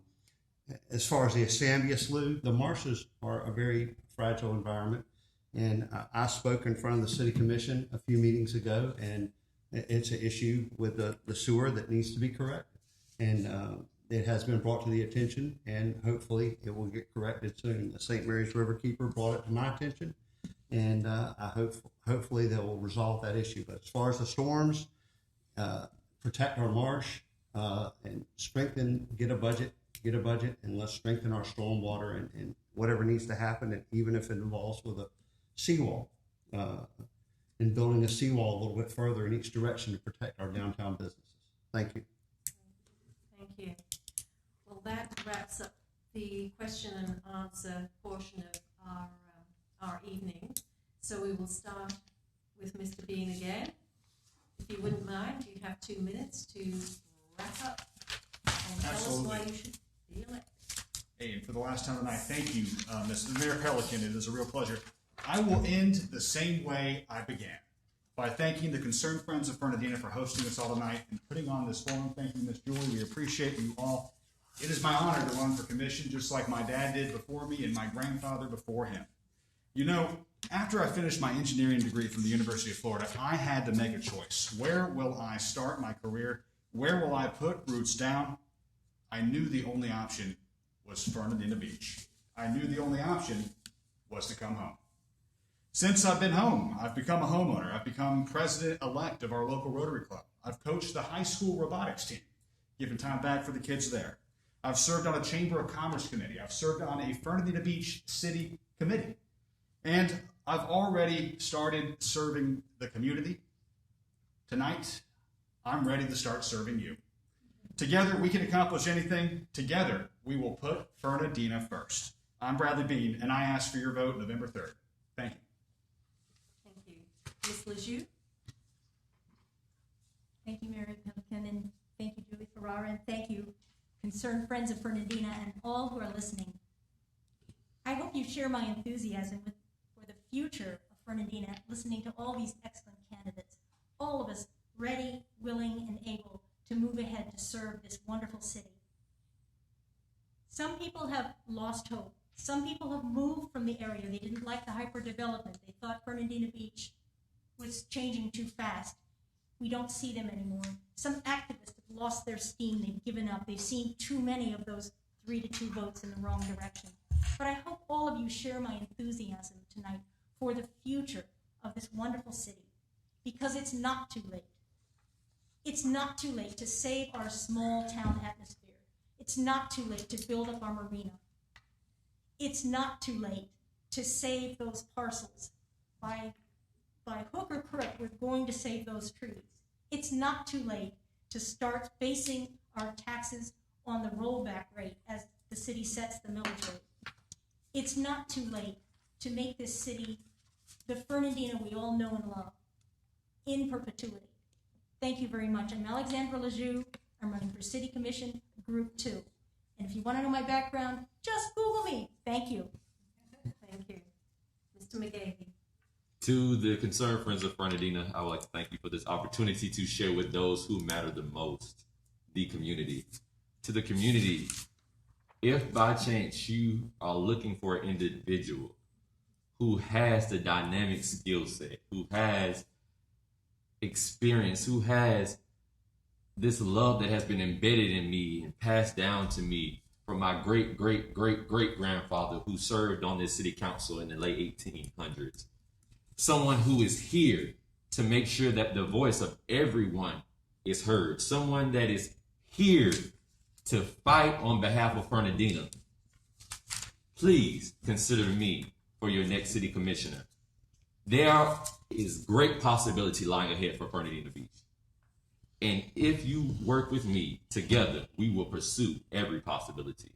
As far as the Escambia Slough, the marshes are a very fragile environment, and I spoke in front of the city commission a few meetings ago, and it's an issue with the sewer that needs to be corrected, and it has been brought to the attention, and hopefully it will get corrected soon. The St. Mary's Riverkeeper brought it to my attention, and hopefully they will resolve that issue. But as far as the storms, protect our marsh and get a budget, and let's strengthen our stormwater and whatever needs to happen, and even if it involves with a seawall. And building a seawall a little bit further in each direction to protect our downtown businesses. Thank you. Thank you. Well, that wraps up the question and answer portion of our evening. So we will start with Mr. Bean again. If you wouldn't mind, you have 2 minutes to wrap up and tell us why you should be elected. Hey, and for the last time tonight, thank you, Mayor Pelican. It is a real pleasure. I will end the same way I began, by thanking the Concerned Friends of Fernandina for hosting us all tonight and putting on this forum. Thank you, Ms. Julie. We appreciate you all. It is my honor to run for commission, just like my dad did before me and my grandfather before him. You know, after I finished my engineering degree from the University of Florida, I had to make a choice. Where will I start my career? Where will I put roots down? I knew the only option was Fernandina Beach. I knew the only option was to come home. Since I've been home, I've become a homeowner. I've become president-elect of our local Rotary Club. I've coached the high school robotics team, given time back for the kids there. I've served on a Chamber of Commerce committee. I've served on a Fernandina Beach City committee. And I've already started serving the community. Tonight, I'm ready to start serving you. Together, we can accomplish anything. Together, we will put Fernandina first. I'm Bradley Bean, and I ask for your vote November 3rd. Thank you. Thank you. Ms. Lejeune? Thank you, Mary Pelican, and thank you, Julie Ferrara, and thank you, concerned Friends of Fernandina, and all who are listening. I hope you share my enthusiasm for the future of Fernandina, listening to all these excellent candidates, all of us ready, willing, and able to move ahead to serve this wonderful city. Some people have lost hope. Some people have moved from the area. They didn't like the hyperdevelopment. They thought Fernandina Beach was changing too fast. We don't see them anymore. Some activists have lost their steam. They've given up. They've seen too many of those 3-2 votes in the wrong direction. But I hope all of you share my enthusiasm tonight for the future of this wonderful city, because it's not too late. It's not too late to save our small town atmosphere. It's not too late to build up our marina. It's not too late to save those parcels. By hook or crook, we're going to save those trees. It's not too late to start basing our taxes on the rollback rate as the city sets the millage rate. It's not too late to make this city the Fernandina we all know and love in perpetuity. Thank you very much. I'm Alexandra Lejeune. I'm running for City Commission Group 2. And if you want to know my background, just Google me. Thank you. Thank you. Mr. McGahey? To the concerned Friends of Fernandina, I would like to thank you for this opportunity to share with those who matter the most, the community. To the community, if by chance you are looking for an individual who has the dynamic skill set, who has experience, who has this love that has been embedded in me and passed down to me from my great grandfather who served on this city council in the late 1800s. Someone who is here to make sure that the voice of everyone is heard. Someone that is here to fight on behalf of Fernandina. Please consider me for your next city commissioner. There is great possibility lying ahead for Fernandina Beach. And if you work with me together, we will pursue every possibility.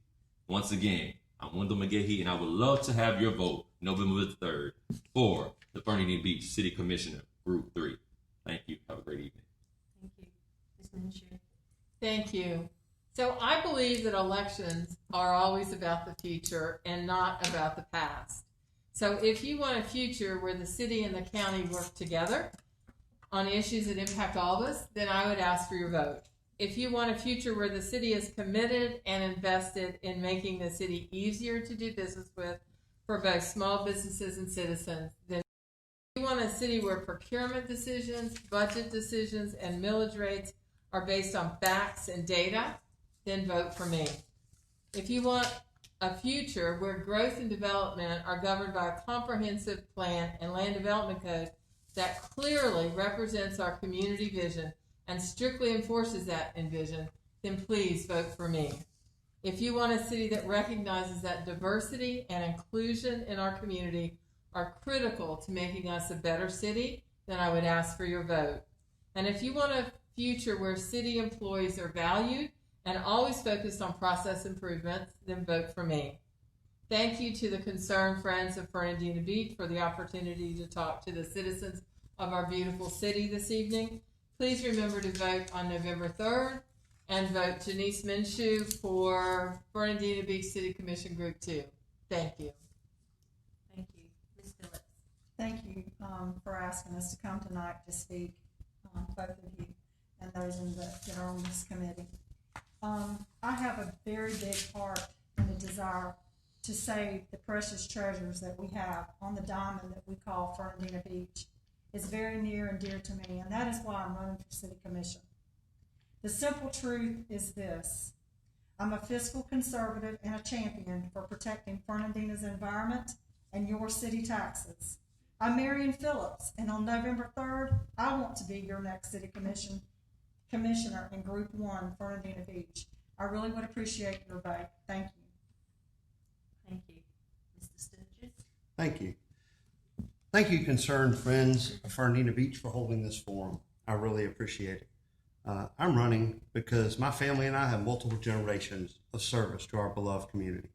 Once again, I'm Wendell McGahey, and I would love to have your vote November the 3rd for the Fernandina Beach City Commissioner, Group 3. Thank you. Have a great evening. Thank you. Ms. Minshew? Thank you. So I believe that elections are always about the future and not about the past. So if you want a future where the city and the county work together on issues that impact all of us, then I would ask for your vote. If you want a future where the city is committed and invested in making the city easier to do business with for both small businesses and citizens, then if you want a city where procurement decisions, budget decisions, and millage rates are based on facts and data, then vote for me. If you want a future where growth and development are governed by a comprehensive plan and land development code that clearly represents our community vision and strictly enforces that vision, then please vote for me. If you want a city that recognizes that diversity and inclusion in our community are critical to making us a better city, then I would ask for your vote. And if you want a future where city employees are valued and always focused on process improvements, then vote for me. Thank you to the concerned Friends of Fernandina Beach for the opportunity to talk to the citizens of our beautiful city this evening. Please remember to vote on November 3rd and vote Janice Minshew for Fernandina Beach City Commission Group 2. Thank you. Thank you. Ms. Phillips? Thank you for asking us to come tonight to speak, both of you and those that are on this committee. I have a very big heart and a desire to save the precious treasures that we have on the diamond that we call Fernandina Beach. It's very near and dear to me, and that is why I'm running for City Commission. The simple truth is this: I'm a fiscal conservative and a champion for protecting Fernandina's environment and your city taxes. I'm Marion Phillips, and on November 3rd, I want to be your next City Commissioner in Group 1, Fernandina Beach. I really would appreciate your vote. Thank you. Thank you. Mr. Sturgis? Thank you. Thank you, concerned Friends of Fernandina Beach, for holding this forum. I really appreciate it. I'm running because my family and I have multiple generations of service to our beloved community,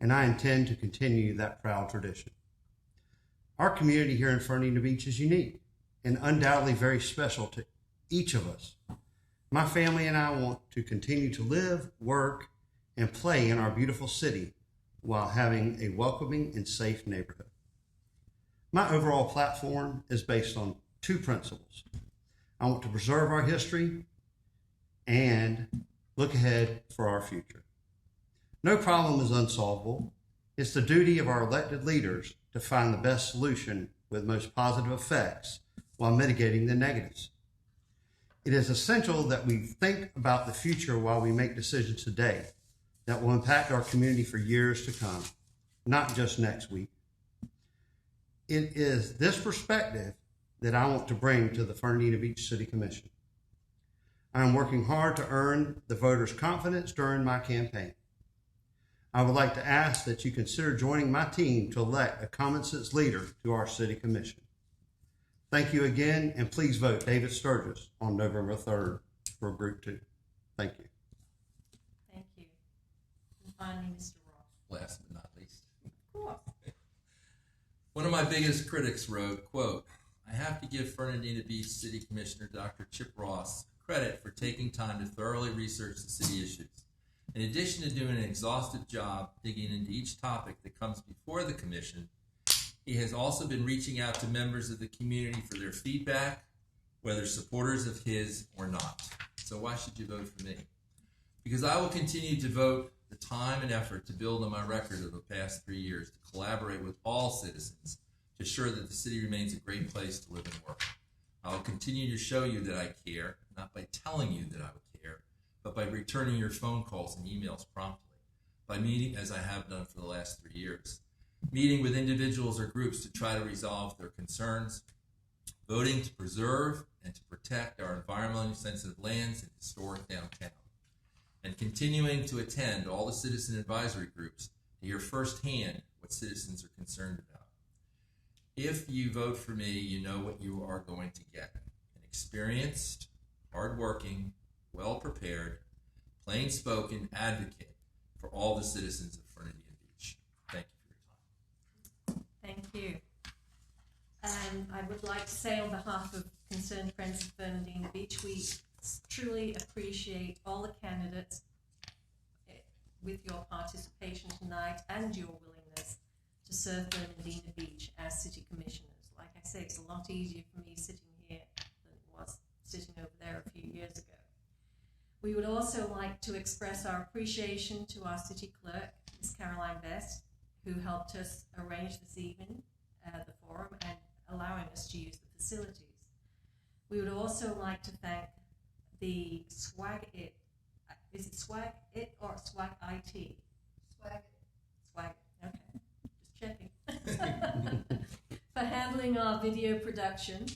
and I intend to continue that proud tradition. Our community here in Fernandina Beach is unique and undoubtedly very special to each of us. My family and I want to continue to live, work, and play in our beautiful city while having a welcoming and safe neighborhood. My overall platform is based on two principles. I want to preserve our history and look ahead for our future. No problem is unsolvable. It's the duty of our elected leaders to find the best solution with most positive effects while mitigating the negatives. It is essential that we think about the future while we make decisions today that will impact our community for years to come, not just next week. It is this perspective that I want to bring to the Fernandina Beach City Commission. I am working hard to earn the voters' confidence during my campaign. I would like to ask that you consider joining my team to elect a common sense leader to our City Commission. Thank you again, and please vote David Sturgis on November 3rd for Group 2. Thank you. Thank you. And finally, Mr. Ross. Last but not least. Of course. One of my biggest critics wrote, quote, "I have to give Fernandina Beach City Commissioner Dr. Chip Ross credit for taking time to thoroughly research the city issues. In addition to doing an exhaustive job digging into each topic that comes before the commission, he has also been reaching out to members of the community for their feedback, whether supporters of his or not. So why should you vote for me? Because I will continue to devote the time and effort to build on my record of the past 3 years to collaborate with all citizens to ensure that the city remains a great place to live and work. I will continue to show you that I care, not by telling you that I would care, but by returning your phone calls and emails promptly, by meeting, as I have done for the last 3 years, meeting with individuals or groups to try to resolve their concerns, voting to preserve and to protect our environmentally sensitive lands and historic downtown, and continuing to attend all the citizen advisory groups to hear firsthand what citizens are concerned about. If you vote for me, you know what you are going to get: an experienced, hardworking, well-prepared, plain-spoken advocate for all the citizens of Fernandina Beach. Thank you for your time. Thank you. And I would like to say on behalf of Concerned Friends of Fernandina Beach, we truly appreciate all the candidates with your participation tonight and your willingness to serve Fernandina Beach as city commissioners. Like I say, it's a lot easier for me sitting here than it was sitting over there a few years ago. We would also like to express our appreciation to our city clerk, Ms. Caroline Best, who helped us arrange this evening, the forum, and allowing us to use the facilities. We would also like to thank the Swag It. Is it Swag It or Swag IT? Swag It. Swag It. Okay. Just checking. For handling our video production.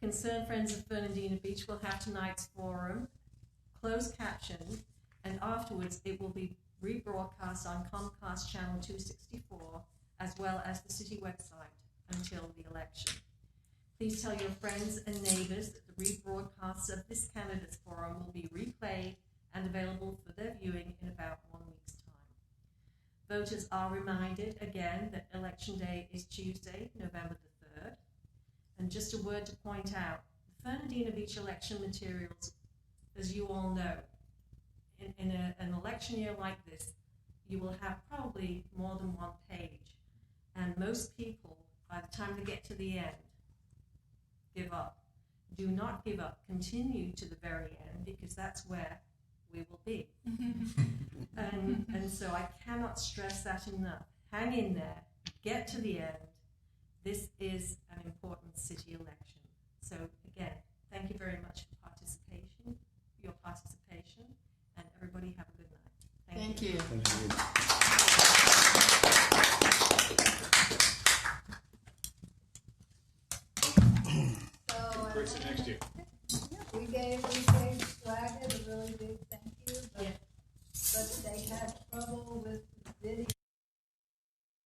Concerned Friends of Fernandina Beach will have tonight's forum closed captioned, and afterwards it will be rebroadcast on Comcast Channel 264 as well as the city website until the election. Please tell your friends and neighbors that the rebroadcasts of this candidates forum will be replayed and available for their viewing in about 1 week's time. Voters are reminded again that Election Day is Tuesday, November the 3rd. And just a word to point out, the Fernandina Beach election materials, as you all know, in an election year like this, you will have probably more than one page. And most people, by the time they get to the end, give up. Do not give up. Continue to the very end, because that's where we will be. and so I cannot stress that enough. Hang in there. Get to the end. This is an important city election. So again, thank you very much for your participation, and everybody have a good night. Thank you. Great, see you next year.